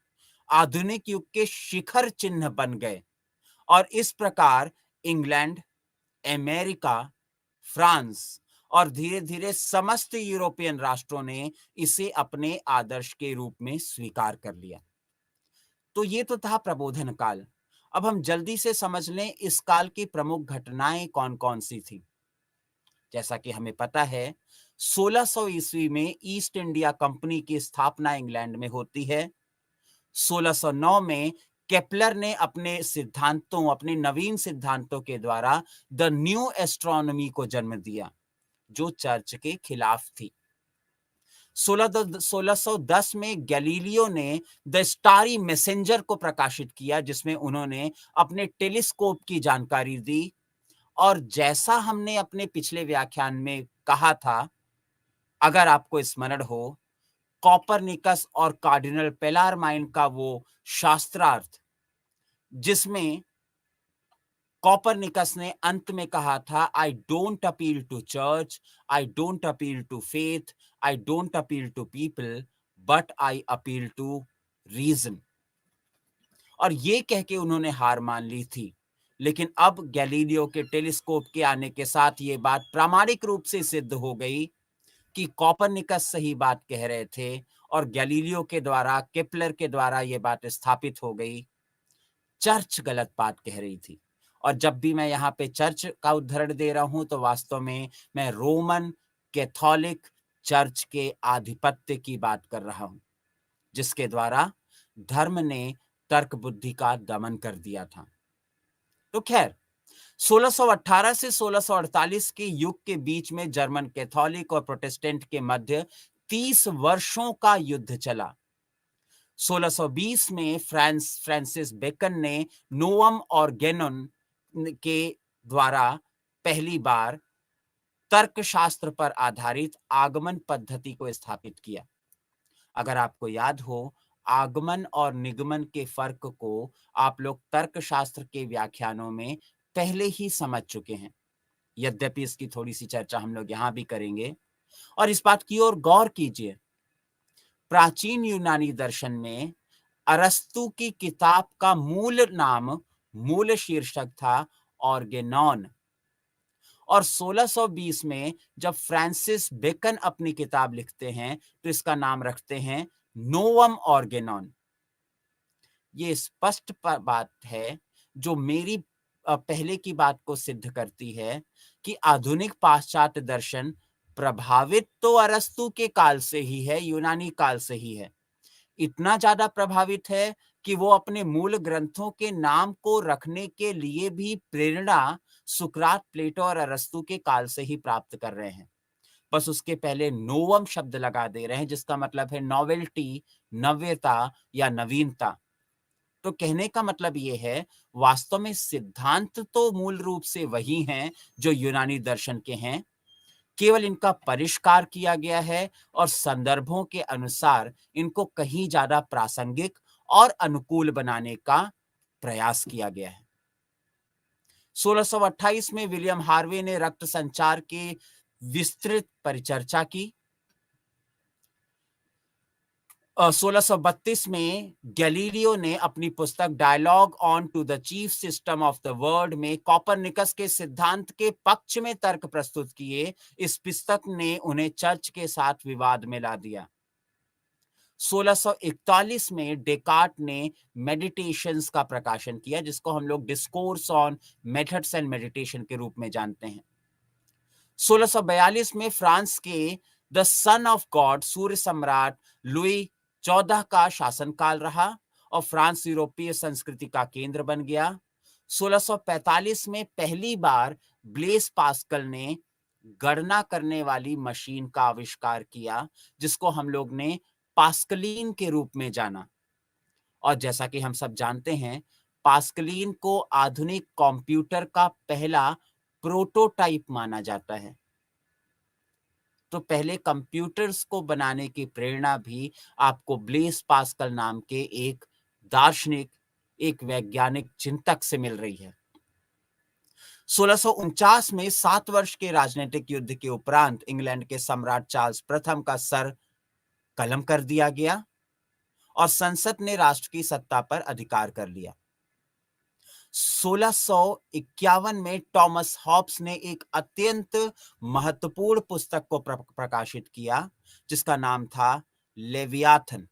आधुनिक युग के शिखर चिन्ह बन गए और इस प्रकार इंग्लैंड, अमेरिका, फ्रांस और धीरे धीरे समस्त यूरोपियन राष्ट्रों ने इसे अपने आदर्श के रूप में स्वीकार कर लिया। तो ये तो था प्रबोधन काल। अब हम जल्दी से समझ लें इस काल की प्रमुख घटनाएं कौन कौन सी थी। जैसा कि हमें पता है 1600 ईस्वी में ईस्ट इंडिया कंपनी की स्थापना इंग्लैंड में होती है। 1609 में केपलर ने अपने नवीन सिद्धांतों के द्वारा द न्यू एस्ट्रोनॉमी को जन्म दिया, जो चर्च के खिलाफ थी। 1610 में गैलीलियो ने द स्टारी मैसेंजर को प्रकाशित किया, जिसमें उन्होंने अपने टेलीस्कोप की जानकारी दी। और जैसा हमने अपने पिछले व्याख्यान में कहा था, अगर आपको स्मरण हो, कॉपरनिकस और कार्डिनल पेलारमाइन का वो शास्त्रार्थ, जिसमें कॉपरनिकस ने अंत में कहा था, I don't appeal to church, I don't appeal to faith, I don't appeal to people, but I appeal to reason. और ये कह के उन्होंने हार मान ली थी। लेकिन अब गैलीलियो के टेलीस्कोप के आने के साथ ये बात प्रामाणिक रूप से सिद्ध हो गई कि कॉपरनिकस सही बात कह रहे थे और गैलीलियो के द्वारा, केपलर के द्वारा ये बात स्थापित हो गई, चर्च गलत बात कह रही थी। और जब भी मैं यहाँ पे चर्च का उदाहरण दे रहा हूं तो वास्तव में मैं रोमन कैथोलिक चर्च के आधिपत्य की बात कर रहा हूं, जिसके द्वारा धर्म ने तर्क बुद्धि का दमन कर दिया था। तो खैर 1618 से 1648 के युग के बीच में जर्मन कैथोलिक और प्रोटेस्टेंट के मध्य 30 वर्षों का युद्ध चला। 1620 में फ्रांसिस बेकन ने नोअम और गेनन के द्वारा पहली बार तर्कशास्त्र पर आधारित आगमन पद्धति को स्थापित किया। अगर आपको याद हो, आगमन और निगमन के फर्क को आप लोग तर्कशास्त्र के व्याख्यानों में पहले ही समझ चुके हैं। यद्यपि इसकी थोड़ी सी चर्चा हम लोग यहां भी करेंगे। और इस बात की ओर गौर कीजिए, प्राचीन यूनानी दर्शन में अरस्तु की किताब का मूल शीर्षक था ऑर्गेनॉन। और 1620 में जब फ्रांसिस बेकन अपनी किताब लिखते हैं तो इसका नाम रखते हैं नोवम ऑर्गेनॉन। ये स्पष्ट बात है, जो मेरी पहले की बात को सिद्ध करती है कि आधुनिक पाश्चात्य दर्शन प्रभावित तो अरस्तु के काल से ही है, यूनानी काल से ही है। इतना ज्यादा प्रभावित है कि वो अपने मूल ग्रंथों के नाम को रखने के लिए भी प्रेरणा सुकरात, प्लेटो और अरस्तु के काल से ही प्राप्त कर रहे हैं। बस उसके पहले नोवम शब्द लगा दे रहे हैं, जिसका मतलब है नॉवेल्टी, नव्यता या नवीनता। तो कहने का मतलब ये है, वास्तव में सिद्धांत तो मूल रूप से वही हैं जो यूनानी दर्शन के हैं, केवल इनका परिष्कार किया गया है और संदर्भों के अनुसार इनको कहीं ज्यादा प्रासंगिक और अनुकूल बनाने का प्रयास किया गया है। 1628 में विलियम हार्वे ने रक्त संचार की विस्तृत परिचर्चा की। 1632 में गैलीलियो ने अपनी पुस्तक dialogue on two the chief system of the world में कॉपरनिकस के सिद्धांत के पक्ष में तर्क प्रस्तुत किए। इस पुस्तक ने उन्हें चर्च के साथ विवाद में ला दिया। 1641 में डेकार्ट ने मेडिटेशंस का प्रकाशन किया, जिसको हम लोग discourse on methods and meditation के रूप में जानते हैं। 1642 में फ्रांस के द सन ऑफ गॉड सूर्य सम्राट लुई 14 का शासनकाल रहा और फ्रांस यूरोपीय संस्कृति का केंद्र बन गया। 1645 में पहली बार ब्लेस पास्कल ने गणना करने वाली मशीन का आविष्कार किया, जिसको हम लोग ने पास्कलीन के रूप में जाना। और जैसा कि हम सब जानते हैं, पास्कलीन को आधुनिक कंप्यूटर का पहला प्रोटोटाइप माना जाता है। तो पहले कंप्यूटर्स को बनाने की प्रेरणा भी आपको ब्लेस पास्कल नाम के एक दार्शनिक, एक वैज्ञानिक चिंतक से मिल रही है। 1649 में 7 वर्ष के राजनीतिक युद्ध के उपरांत इंग्लैंड के सम्राट चार्ल्स प्रथम का सर कलम कर दिया गया और संसद ने राष्ट्र की सत्ता पर अधिकार कर लिया। 1651 में टॉमस हॉब्स ने एक अत्यंत महत्वपूर्ण पुस्तक को प्रकाशित किया जिसका नाम था लेवियाथन।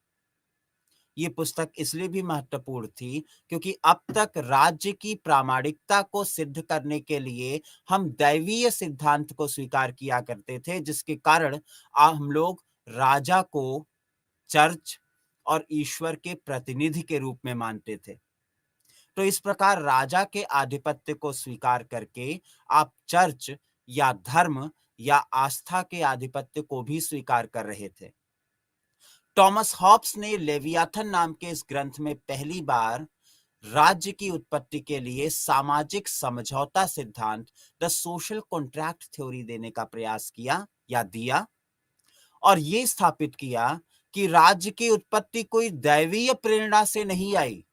ये पुस्तक इसलिए भी महत्वपूर्ण थी क्योंकि अब तक राज्य की प्रामाणिकता को सिद्ध करने के लिए हम दैवीय सिद्धांत को स्वीकार किया करते थे, जिसके कारण हम लोग राजा को चर्च और ईश्वर के प्रतिनिधि के रूप में मानते थे। तो इस प्रकार राजा के आधिपत्य को स्वीकार करके आप चर्च या धर्म या आस्था के आधिपत्य को भी स्वीकार कर रहे थे। टॉमस हॉब्स ने लेवियाथन नाम के इस ग्रंथ में पहली बार राज्य की उत्पत्ति के लिए सामाजिक समझौता सिद्धांत, द सोशल कॉन्ट्रैक्ट थ्योरी देने का प्रयास किया या दिया और ये स्थापित किया कि राज्य की उत्पत्ति कोई दैवीय प्रेरणा से नहीं आई,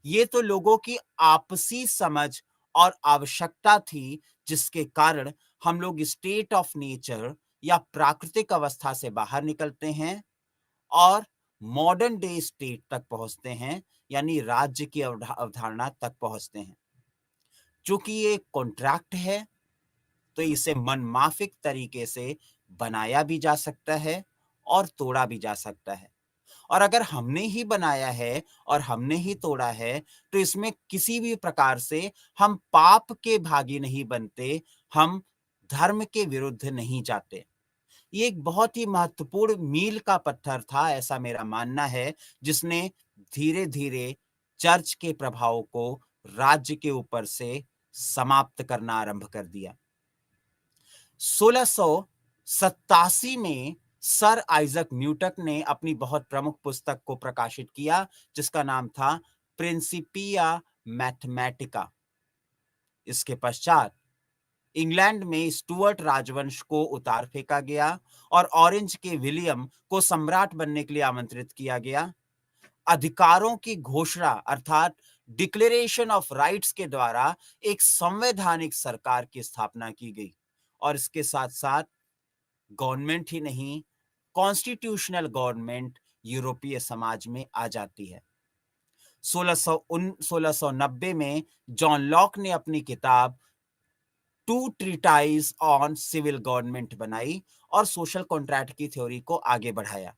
ये तो लोगों की आपसी समझ और आवश्यकता थी, जिसके कारण हम लोग स्टेट ऑफ नेचर या प्राकृतिक अवस्था से बाहर निकलते हैं और मॉडर्न डे स्टेट तक पहुंचते हैं, यानी राज्य की अवधारणा तक पहुंचते हैं। चूंकि ये कॉन्ट्रैक्ट है तो इसे मनमाफिक तरीके से बनाया भी जा सकता है और तोड़ा भी जा सकता है, और अगर हमने ही बनाया है और हमने ही तोड़ा है तो इसमें किसी भी प्रकार से हम पाप के भागी नहीं बनते, हम धर्म के विरुद्ध नहीं जाते। ये एक बहुत ही महत्वपूर्ण मील का पत्थर था, ऐसा मेरा मानना है, जिसने धीरे धीरे चर्च के प्रभाव को राज्य के ऊपर से समाप्त करना आरंभ कर दिया। 1687 में सर आइजक न्यूटन ने अपनी बहुत प्रमुख पुस्तक को प्रकाशित किया जिसका नाम था प्रिंसिपिया मैथमेटिका। इसके पश्चात इंग्लैंड में स्टुअर्ट राजवंश को उतार फेंका गया और ऑरेंज के विलियम को सम्राट बनने के लिए आमंत्रित किया गया। अधिकारों की घोषणा अर्थात डिक्लेरेशन ऑफ राइट्स के द्वारा एक संवैधानिक सरकार की स्थापना की गई और इसके साथ साथ गवर्नमेंट ही नहीं, कॉन्स्टिट्यूशनल गवर्नमेंट यूरोपीय समाज में आ जाती है। 1690 में जॉन लॉक ने अपनी किताब two treatise on civil government बनाई और सोशल कॉन्ट्रैक्ट की थ्योरी को आगे बढ़ाया।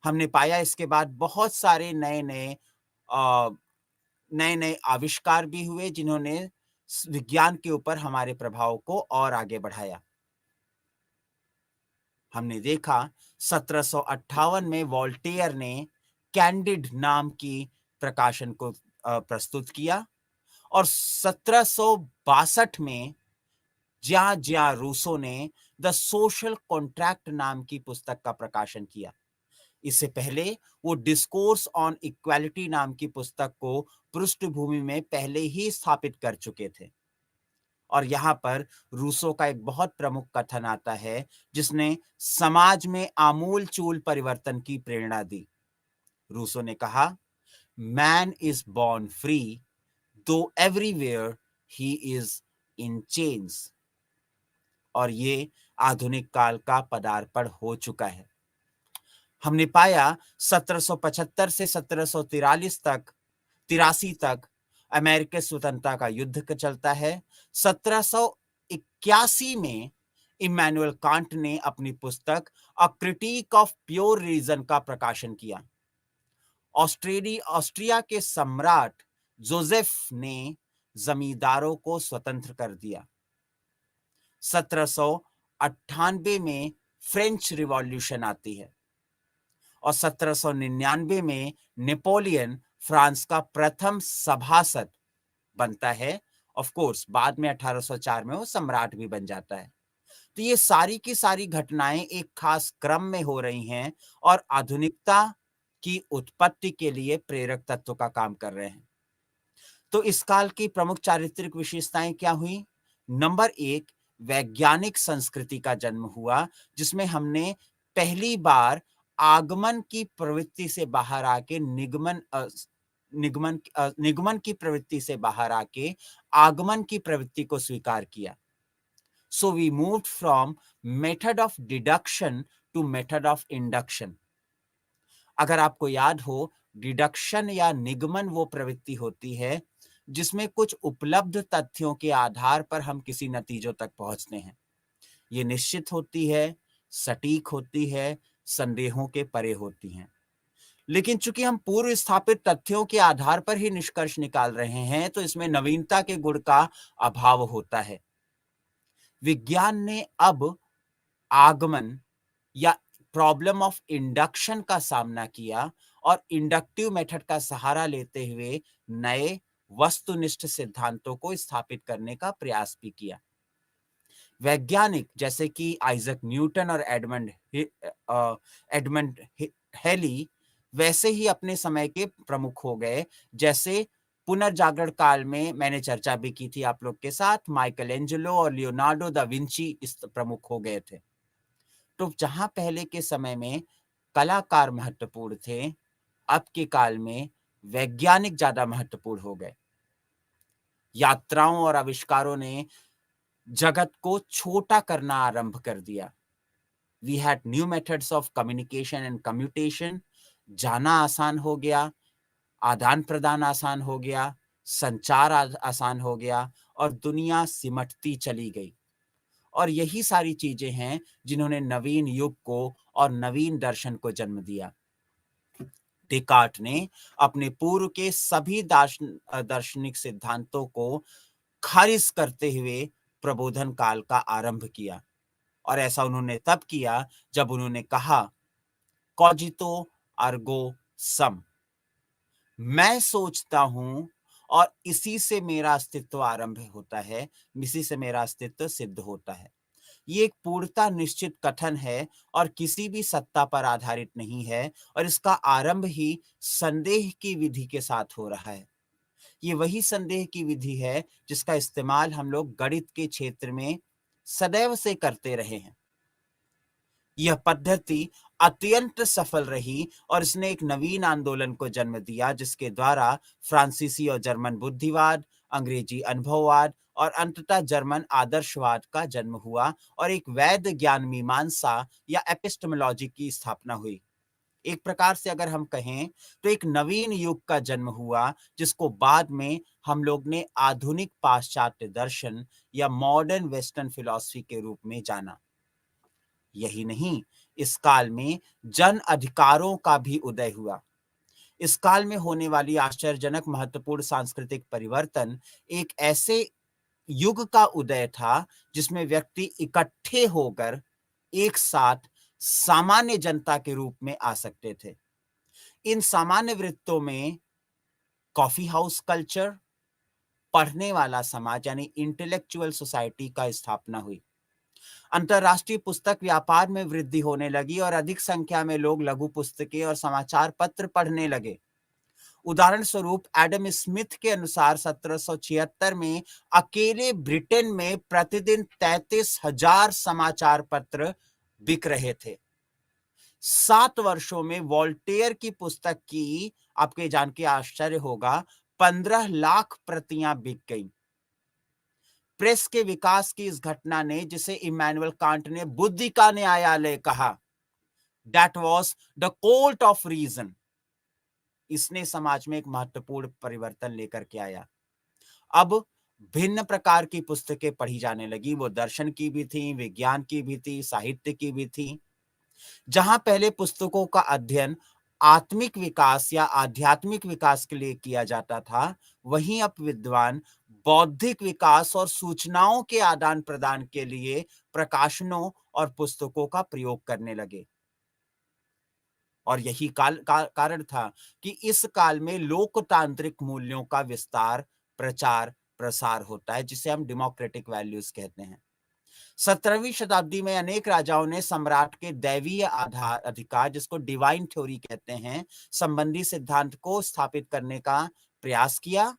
हमने पाया इसके बाद बहुत सारे नए नए आविष्कार भी हुए जिन्होंने विज्ञान के ऊपर हमारे प्रभाव को और आगे बढ़ाया। हमने देखा 1758 में वोल्टेयर ने कैंडिड नाम की प्रकाशन को प्रस्तुत किया और 1762 में ज्यां रूसो ने द सोशल कॉन्ट्रैक्ट नाम की पुस्तक का प्रकाशन किया। इससे पहले वो डिस्कोर्स ऑन इक्वालिटी नाम की पुस्तक को पृष्ठभूमि में पहले ही स्थापित कर चुके थे। और यहाँ पर रूसो का एक बहुत प्रमुख कथन आता है जिसने समाज में आमूल चूल परिवर्तन की प्रेरणा दी। रूसो ने कहा, मैन इज बॉर्न फ्री दो everywhere he is in chains. और ये आधुनिक काल का पदार्पण हो चुका है। हमने पाया 1775 से 1783 तक अमेरिकी स्वतंत्रता का युद्ध चलता है। 1781 में इमैनुअल कांट ने अपनी पुस्तक a critique of pure reason का प्रकाशन किया। ऑस्ट्रिया के सम्राट जोसेफ ने जमींदारों को स्वतंत्र कर दिया। 1798 में फ्रेंच रिवॉल्यूशन आती है और 1799 में नेपोलियन फ्रांस का प्रथम सभासद बनता है। ऑफ कोर्स बाद में 1804 में वो सम्राट भी बन जाता है। तो ये सारी की सारी घटनाएं एक खास क्रम में हो रही हैं और आधुनिकता की उत्पत्ति के लिए प्रेरक तत्व का काम कर रहे हैं। तो इस काल की प्रमुख चारित्रिक विशेषताएं क्या हुई? नंबर 1, वैज्ञानिक संस्कृति का जन्म हुआ, जिसमें हमने पहली बार आगमन की प्रवृत्ति से बाहर आके निगमन की प्रवृत्ति से बाहर आके आगमन की प्रवृत्ति को स्वीकार किया। So we moved from method of deduction to method of induction. अगर आपको याद हो, डिडक्शन या निगमन वो प्रवृत्ति होती है जिसमें कुछ उपलब्ध तथ्यों के आधार पर हम किसी नतीजों तक पहुंचते हैं। ये निश्चित होती है, सटीक होती है, संदेहों के परे होती हैं। लेकिन चूंकि हम पूर्व स्थापित तथ्यों के आधार पर ही निष्कर्ष निकाल रहे हैं, तो इसमें नवीनता के गुण का अभाव होता है। विज्ञान ने अब आगमन या प्रॉब्लम ऑफ इंडक्शन का सामना किया और इंडक्टिव मेथड का सहारा लेते हुए नए वस्तुनिष्ठ सिद्धांतों को स्थापित करने का प्रयास भी किया। वैज्ञानिक जैसे कि आइजक न्यूटन और एडमंड हेली वैसे ही अपने समय के प्रमुख हो गए। जैसे पुनर्जागरण काल में मैंने चर्चा भी की थी आप लोग के साथ, माइकल एंजेलो और लियोनार्डो दा विंची इस प्रमुख हो गए थे। तो जहां पहले के समय में कलाकार महत्वपूर्ण थे, अब के काल में वैज्ञानिक ज्यादा महत्वपूर्ण हो गए। यात्राओं और आविष्कारों ने जगत को छोटा करना आरंभ कर दिया। We had new methods of communication and commutation. जाना आसान हो गया, आदान प्रदान आसान हो गया, संचार आसान हो गया और दुनिया सिमटती चली गई। और यही सारी चीजें हैं जिन्होंने नवीन युग को और नवीन दर्शन को जन्म दिया। डेकार्ट ने अपने पूर्व के सभी दार्शनिक सिद्धांतों को खारिज करते हुए प्रबोधन काल का आरंभ किया। और ऐसा उन्होंने तब किया जब उन्होंने कहा, कॉजितो अर्गो सम, मैं सोचता हूं और इसी से मेरा अस्तित्व आरंभ होता है, इसी से मेरा अस्तित्व सिद्ध होता है। ये एक पूर्णता निश्चित कथन है और किसी भी सत्ता पर आधारित नहीं है, और इसका आरंभ ही संदेह की विधि के साथ हो रहा है। ये वही संदेह की विधि है जिसका इस्तेमाल हम लोग गणित के क्षेत्र में सदैव से करते रहे हैं। यह पद्धति अत्यंत सफल रही और इसने एक नवीन आंदोलन को जन्म दिया, जिसके द्वारा फ्रांसीसी और जर्मन बुद्धिवाद, अंग्रेजी अनुभववाद और अंततः जर्मन आदर्शवाद का जन्म हुआ और एक वैध ज्ञान मीमांसा या एपिस्टेमोलॉजी की स्थापना हुई। एक प्रकार से अगर हम कहें तो एक नवीन युग का जन्म हुआ, जिसको बाद में हम लोग ने आधुनिक पाश्चात्य दर्शन या मॉडर्न वेस्टर्न फिलॉसफी के रूप में जाना। यही नहीं, इस काल में जन अधिकारों का भी उदय हुआ। इस काल में होने वाली आश्चर्यजनक महत्वपूर्ण सांस्कृतिक परिवर्तन एक ऐसे युग का उदय था जिसमें व्यक्ति इकट्ठे होकर एक साथ सामान्य जनता के रूप में आ सकते थे। इन सामान्य वृत्तों में कॉफी हाउस कल्चर, पढ़ने वाला समाज यानी इंटेलेक्चुअल सोसाइटी का स्थापना हुई। अंतरराष्ट्रीय पुस्तक व्यापार में वृद्धि होने लगी और अधिक संख्या में लोग लघु पुस्तकें और समाचार पत्र पढ़ने लगे। उदाहरण स्वरूप एडम स्मिथ के अनुसार 1776 में अकेले ब्रिटेन में प्रतिदिन 33,000 समाचार पत्र बिक रहे थे। 7 वर्षों में वोल्टेयर की पुस्तक की, आपके जान के आश्चर्य होगा, 15 लाख प्रतियां बिक गई। प्रेस के विकास की इस घटना ने, जिसे इमैनुअल कांट ने बुद्धि का न्यायालय कहा, that was the court of reason, इसने समाज में एक महत्वपूर्ण परिवर्तन लेकर के आया। अब भिन्न प्रकार की पुस्तकें पढ़ी जाने लगी। वो दर्शन की भी थी, विज्ञान की भी थी, साहित्य की भी थी। जहां पहले पुस्तकों का अध्ययन आत्मिक विकास या आध्यात्मिक विकास के लिए किया जाता था, वहीं अब विद्वान बौद्धिक विकास और सूचनाओं के आदान प्रदान के लिए प्रकाशनों और पुस्तकों का प्रयोग करने लगे। और यही कारण था कि इस काल में लोकतांत्रिक मूल्यों का विस्तार, प्रचार, प्रसार होता है, जिसे हम डेमोक्रेटिक वैल्यूज कहते हैं। 17वीं शताब्दी में अनेक राजाओं ने सम्राट के दैवीय अधिकार, जिसको डिवाइन थ्योरी कहते हैं, संबंधी सिद्धांत को स्थापित करने का प्रयास किया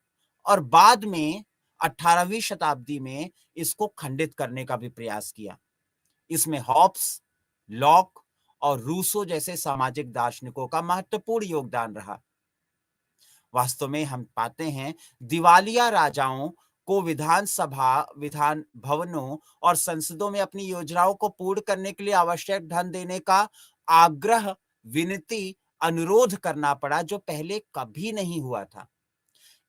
और बाद में 18वीं शताब्दी में इसको खंडित करने का भी प्रयास किया। इसमें हॉब्स, लॉक और रूसो जैसे सामाजिक दार्शनिकों का महत्वपूर्ण योगदान रहा। वास्तव में हम पाते हैं दिवालिया राजाओं को विधान भवनों और संसदों में अपनी योजनाओं को पूर्ण करने के लिए आवश्यक धन देने का आग्रह, विनती, अनुरोध करना पड़ा, जो पहले कभी नहीं हुआ था।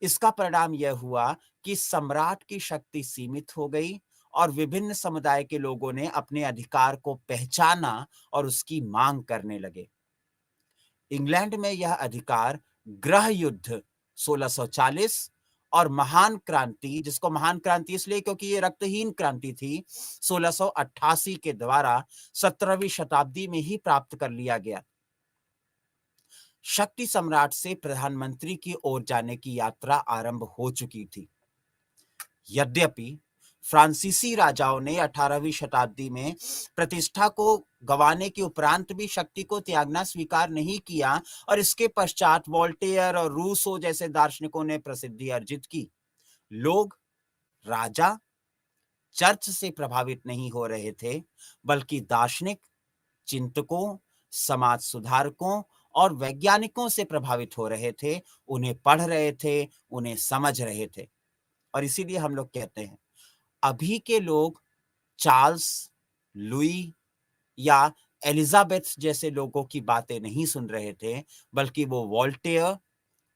इसका परिणाम यह हुआ कि सम्राट की शक्ति सीमित हो गई और विभिन्न समुदाय के लोगों ने अपने अधिकार को पहचाना और उसकी मांग करने लगे। इंग्लैंड में यह अधिकार गृह युद्ध 1640 और महान क्रांति, जिसको महान क्रांति इसलिए क्योंकि ये रक्तहीन क्रांति थी, 1688 के द्वारा 17वीं शताब्दी में ही प्राप्त कर लिया गया। शक्ति सम्राट से प्रधानमंत्री की ओर जाने की यात्रा आरंभ हो चुकी थी। यद्यपि फ्रांसीसी राजाओं ने 18वीं शताब्दी में प्रतिष्ठा को गंवाने के उपरांत भी शक्ति को त्यागना स्वीकार नहीं किया और इसके पश्चात वोल्टेयर और रूसो जैसे दार्शनिकों ने प्रसिद्धि अर्जित की, लोग राजा, चर्च से प्रभावित नहीं हो रहे थे, बल्कि दार्शनिक, चिंतकों, समाज सुधारकों और वैज्ञानिकों से प्रभावित हो रहे थे, उन्हें पढ़ रहे थे, उन्हें समझ रहे थे। और इसीलिए हम लोग कहते हैं अभी के लोग चार्ल्स, लुई या एलिजाबेथ जैसे लोगों की बातें नहीं सुन रहे थे, बल्कि वो Voltaire,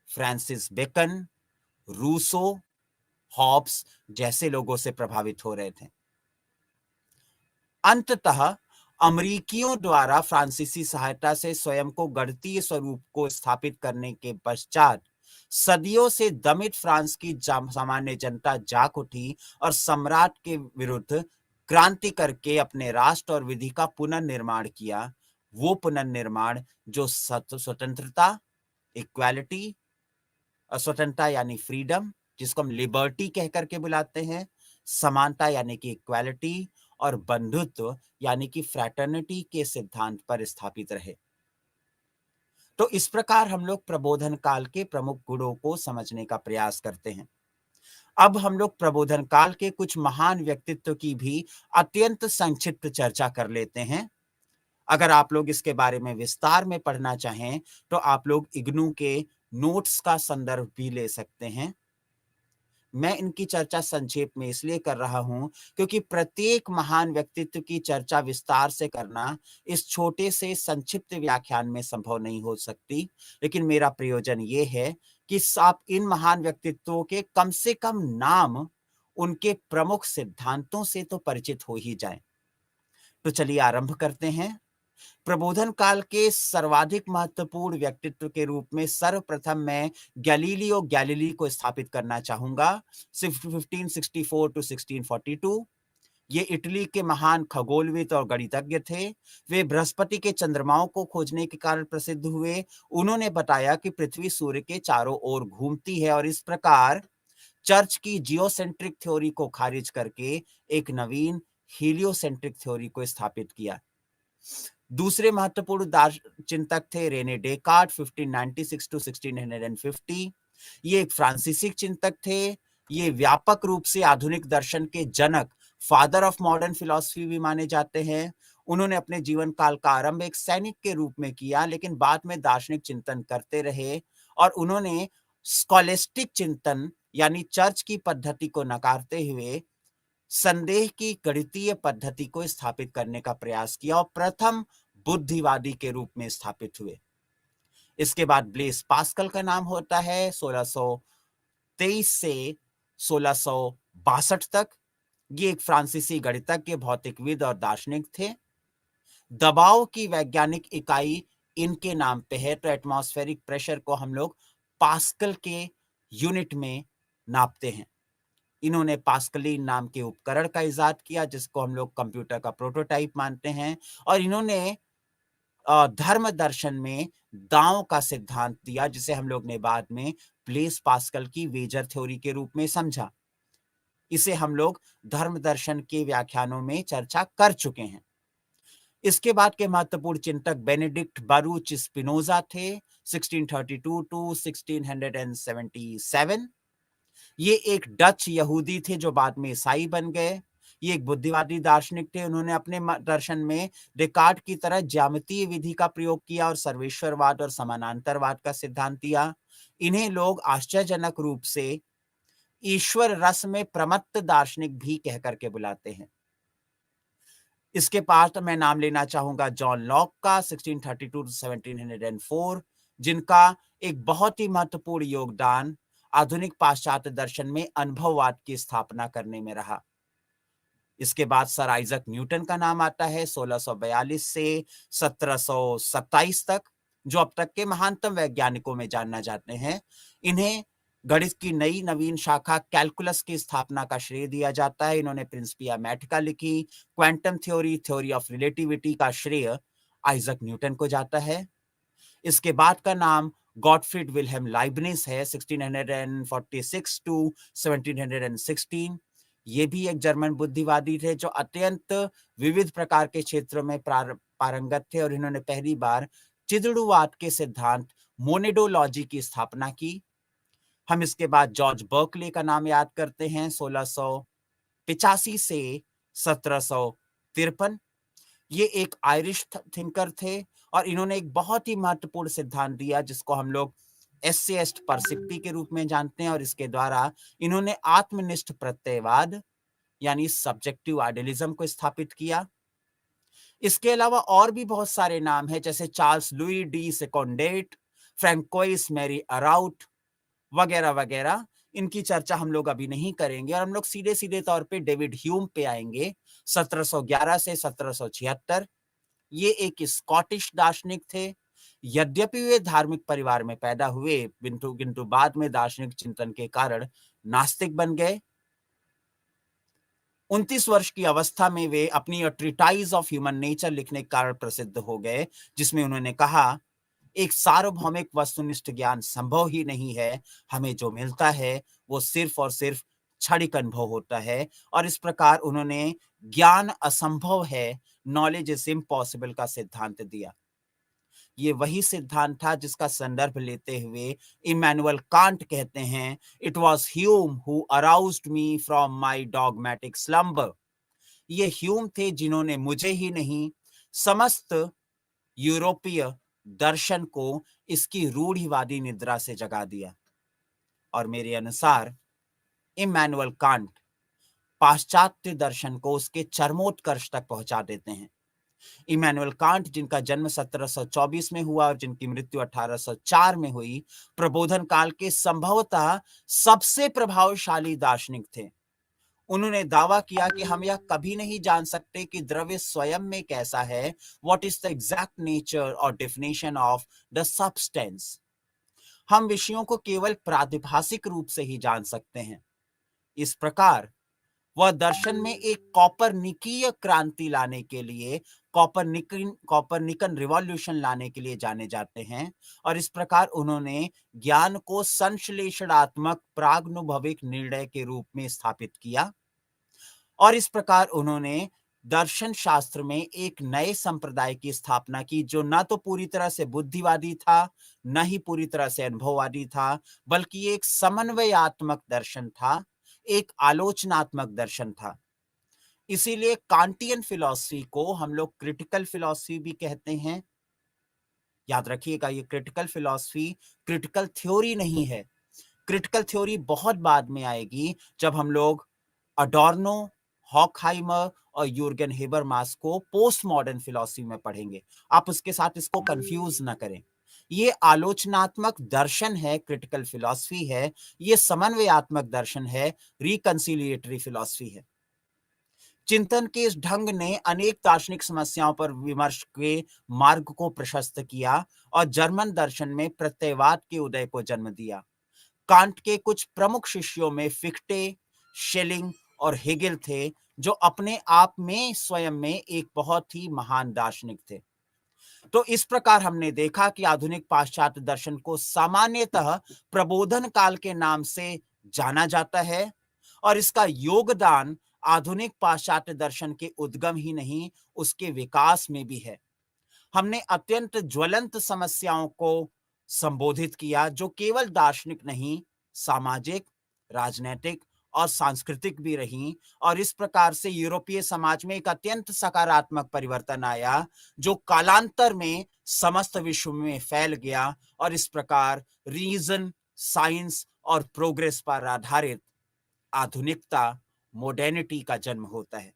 Francis Bacon, Rousseau, Hobbes जैसे लोगों से प्रभावित हो रहे थे। अंततः अमेरिकियों द्वारा फ्रांसीसी सहायता से स्वयं को गणितीय स्वरूप को स्थापित करने के पश्चात सदियों से दमित फ्रांस की सामान्य जनता जाग उठी और सम्राट के विरुद्ध क्रांति करके अपने राष्ट्र और विधि का पुनर्निर्माण किया। वो पुनर्निर्माण जो स्वतंत्रता, इक्वालिटी, स्वतंत्रता यानी फ्रीडम, जिसको हम लिबर्टी कह करके बुलाते हैं, समानता यानी कि इक्वालिटी, और बंधुत्व यानी कि फ्रैटर्निटी के सिद्धांत पर स्थापित रहे। तो इस प्रकार हम लोग प्रबोधन काल के प्रमुख गुणों को समझने का प्रयास करते हैं। अब हम लोग प्रबोधन काल के कुछ महान व्यक्तित्व की भी अत्यंत संक्षिप्त चर्चा कर लेते हैं। अगर आप लोग इसके बारे में विस्तार में पढ़ना चाहें तो आप लोग इग्नू के नोट्स का संदर्भ भी ले सकते हैं। मैं इनकी चर्चा संक्षेप में इसलिए कर रहा हूं क्योंकि प्रत्येक महान व्यक्तित्व की चर्चा विस्तार से करना इस छोटे से संक्षिप्त व्याख्यान में संभव नहीं हो सकती। लेकिन मेरा प्रयोजन ये है कि आप इन महान व्यक्तित्वों के कम से कम नाम, उनके प्रमुख सिद्धांतों से तो परिचित हो ही जाएं। तो चलिए आरंभ करते हैं। प्रबोधन काल के सर्वाधिक महत्वपूर्ण व्यक्तित्व के रूप में सर्वप्रथम मैं गैलीलियो गैलीली को स्थापित करना चाहूंगा। 1564 टू 1642 ये इटली के महान खगोलविद और गणितज्ञ थे। वे बृहस्पति के चंद्रमाओं को खोजने के कारण प्रसिद्ध हुए। उन्होंने बताया कि पृथ्वी सूर्य के चारों ओर घूमती है और इस प्रकार चर्च की जियोसेंट्रिक थ्योरी को खारिज करके एक नवीन हीलियोसेंट्रिक थ्योरी को स्थापित किया। दूसरे महत्वपूर्ण चिंतक थे रेने डेकार्ट 1596 टू 1650। ये एक फ्रांसीसी चिंतक थे। ये व्यापक रूप से आधुनिक दर्शन के जनक, फादर ऑफ मॉडर्न फिलॉसफी भी माने जाते हैं। उन्होंने अपने जीवन काल का आरंभ एक सैनिक के रूप में किया, लेकिन बाद में दार्शनिक चिंतन करते रहे और उन्होंने स्कॉलेस्टिक चिंतन यानी चर्च की पद्धति को नकारते हुए संदेह की गणितीय पद्धति को स्थापित करने का प्रयास किया और प्रथम बुद्धिवादी के रूप में स्थापित हुए। इसके बाद ब्लेस पास्कल का नाम होता है 1623 से 1662 तक। ये एक फ्रांसीसी गणितज्ञ, भौतिकविद और दार्शनिक थे। दबाव की वैज्ञानिक इकाई इनके नाम पे है, तो एटमॉस्फेरिक प्रेशर को हम लोग पास्कल के यूनिट में नापते हैं। इन्होंने पास्कलीन नाम के उपकरण का इजाद किया जिसको हम लोग कंप्यूटर का प्रोटोटाइप मानते हैं और इन्होंने धर्म दर्शन में दांव का सिद्धांत दिया जिसे हम लोग ने बाद में ब्लेस पास्कल की वेजर थ्योरी के रूप में समझा। इसे हम लोग धर्म दर्शन के व्याख्यानों में चर्चा कर चुके हैं। इसके बाद के महत्वपूर्ण चिंतक बेनेडिक्ट बारूच स्पिनोजा थे 1632 टू 1677। ये एक डच यहूदी थे जो बाद में ईसाई बन गए। ये एक बुद्धिवादी दार्शनिक थे। उन्होंने अपने दर्शन में डेकार्ट की तरह ज्यामितीय विधि का प्रयोग किया और सर्वेश्वरवाद और समानांतरवाद का सिद्धांत दिया। इन्हें लोग आश्चर्यजनक रूप से ईश्वर रस में प्रमत्त दार्शनिक भी कह करके बुलाते हैं। इसके पास मैं नाम लेना चाहूंगा जॉन लॉक का 1632 टू 1704, जिनका एक बहुत ही महत्वपूर्ण योगदान आधुनिक पाश्चात्य दर्शन में अनुभववाद की स्थापना करने में रहा। इसके बाद सर आइजक न्यूटन का नाम आता है 1642 से 1727 तक, जो अब तक के महानतम वैज्ञानिकों में जाना जाते हैं। इन्हें गणित की नई नवीन शाखा कैलकुलस की स्थापना का श्रेय दिया जाता है। इन्होंने प्रिंसिपिया मैथमेटिका लिखी। Quantum theory, theory of relativity का श्रेय आइजक न्यूटन को जाता है। इसके बाद का नाम गॉटफ्रीड विल्हेम लाइबनिज है 1646 टू 1716। ये भी एक जर्मन बुद्धिवादी थे जो अत्यंत विविध प्रकार के क्षेत्रों में पारंगत थे और इन्होंने पहली बार चिदड़ुवाद के सिद्धांत मोनेडोलॉजी की स्थापना की। हम इसके बाद जॉर्ज बर्कले का नाम याद करते हैं 1685 से 1753। ये एक आयरिश थिंकर थे और इन्होंने एक बहुत ही महत्वपूर्ण सिद्धांत दिया जिसको हम लोग एसेइस्ट परसिप्टी के रूप में जानते हैं, और इसके द्वारा इन्होंने आत्मनिष्ठ प्रत्ययवाद यानी सब्जेक्टिव आइडियलिज्म को स्थापित किया। इसके अलावा और भी बहुत सारे नाम हैं, जैसे Charles Louis de Secondat, Francois Marie Arouet वगैरह वगैरह। इनकी चर्चा हम लोग अभी नहीं करेंगे और हम लोग सीधे सीधे तौर पे डेविड ह्यूम पे आएंगे 1711 से 1776। ये एक स्कॉटिश दार्शनिक थे। यद्यपि वे धार्मिक परिवार में पैदा हुए, किंतु बाद में दार्शनिक चिंतन के कारण नास्तिक बन गए। 29 वर्ष की अवस्था में वे अपनी ट्रीटाइज ऑफ ह्यूमन नेचर लिखने के कारण प्रसिद्ध हो गए, जिसमें उन्होंने कहा एक सार्वभौमिक वस्तुनिष्ठ ज्ञान संभव ही नहीं है। हमें जो मिलता है वो सिर्फ और सिर्फ क्षणिक अनुभव होता है। और इस प्रकार उन्होंने ज्ञान असंभव है, नॉलेज इज इम्पॉसिबल का सिद्धांत दिया। ये वही सिद्धांत था जिसका संदर्भ लेते हुए इमैनुअल कांट कहते हैं, it was Hume who aroused me from my dogmatic slumber. ये ह्यूम थे जिन्होंने मुझे ही नहीं, समस्त यूरोपीय दर्शन को इसकी रूढ़िवादी निद्रा से जगा दिया। और मेरे अनुसार इमैनुअल कांट पाश्चात्य दर्शन को उसके चरमोत्कर्ष तक पहुंचा देते हैं। इमैनुअल कांट, जिनका जन्म 1724 में हुआ और जिनकी मृत्यु 1804 में हुई, प्रबोधन काल के संभवतः सबसे प्रभावशाली दार्शनिक थे। उन्होंने दावा किया कि हम यह कभी नहीं जान सकते कि द्रव्य स्वयं में कैसा है, what is the exact nature और डेफिनेशन ऑफ द सब्सटेंस। हम विषयों को केवल प्रातिभाषिक रूप से ही जान सकते हैं। इस प्रकार वह दर्शन में एक कॉपरनिकीय क्रांति लाने के लिए, कॉपरनिकन रिवॉल्यूशन लाने के लिए जाने जाते हैं। और इस प्रकार उन्होंने ज्ञान को संश्लेषणात्मक प्रागनुभविक निर्णय के रूप में स्थापित किया। और इस प्रकार उन्होंने दर्शन शास्त्र में एक नए संप्रदाय की स्थापना की, जो न तो पूरी तरह से बुद्धिवादी था, न ही पूरी तरह से अनुभववादी था, बल्कि एक समन्वयात्मक दर्शन था, एक आलोचनात्मक दर्शन था। इसीलिए कांटियन फिलॉसफी को हम लोग क्रिटिकल फिलॉसफी भी कहते हैं। याद रखिएगा, ये क्रिटिकल फिलॉसफी क्रिटिकल थ्योरी नहीं है। क्रिटिकल थ्योरी बहुत बाद में आएगी, जब हम लोग अडॉर्नो, हॉकहाइमर और यूर्गन हेबरमास को पोस्ट मॉडर्न फिलॉसफी में पढ़ेंगे। आप उसके साथ इसको कंफ्यूज ना करें। ये आलोचनात्मक दर्शन है, क्रिटिकल फिलॉसफी है। ये समन्वयात्मक दर्शन है, रिकंसिलिएटरी फिलॉसफी है। चिंतन के इस ढंग ने अनेक दार्शनिक समस्याओं पर विमर्श के मार्ग को प्रशस्त किया और जर्मन दर्शन में प्रत्ययवाद के उदय को जन्म दिया। कांट के कुछ प्रमुख शिष्यों में फिक्टे, शेलिंग और हेगेल थे, जो अपने आप में स्वयं में एक बहुत ही महान दार्शनिक थे। तो इस प्रकार हमने देखा कि आधुनिक पाश्चात्य दर्शन को सामान्यतः प्रबोधन काल के नाम से जाना जाता है, और इसका योगदान आधुनिक पाश्चात्य दर्शन के उद्गम ही नहीं, उसके विकास में भी है। हमने अत्यंत ज्वलंत समस्याओं को संबोधित किया, जो केवल दार्शनिक नहीं, सामाजिक, राजनैतिक और सांस्कृतिक भी रहीं, और इस प्रकार से यूरोपीय समाज में एक अत्यंत सकारात्मक परिवर्तन आया, जो कालांतर में समस्त विश्व में फैल गया, और इस प्रकार रीजन, साइंस और प्रोग्रेस पर आधारित आधुनिकता, मॉडर्निटी का जन्म होता है।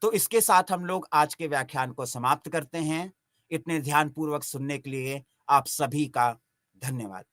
तो इसके साथ हम लोग आज के व्याख्यान को समाप्त करते हैं। इतने ध्यानपूर्वक सुनने के लिए आप सभी का धन्यवाद।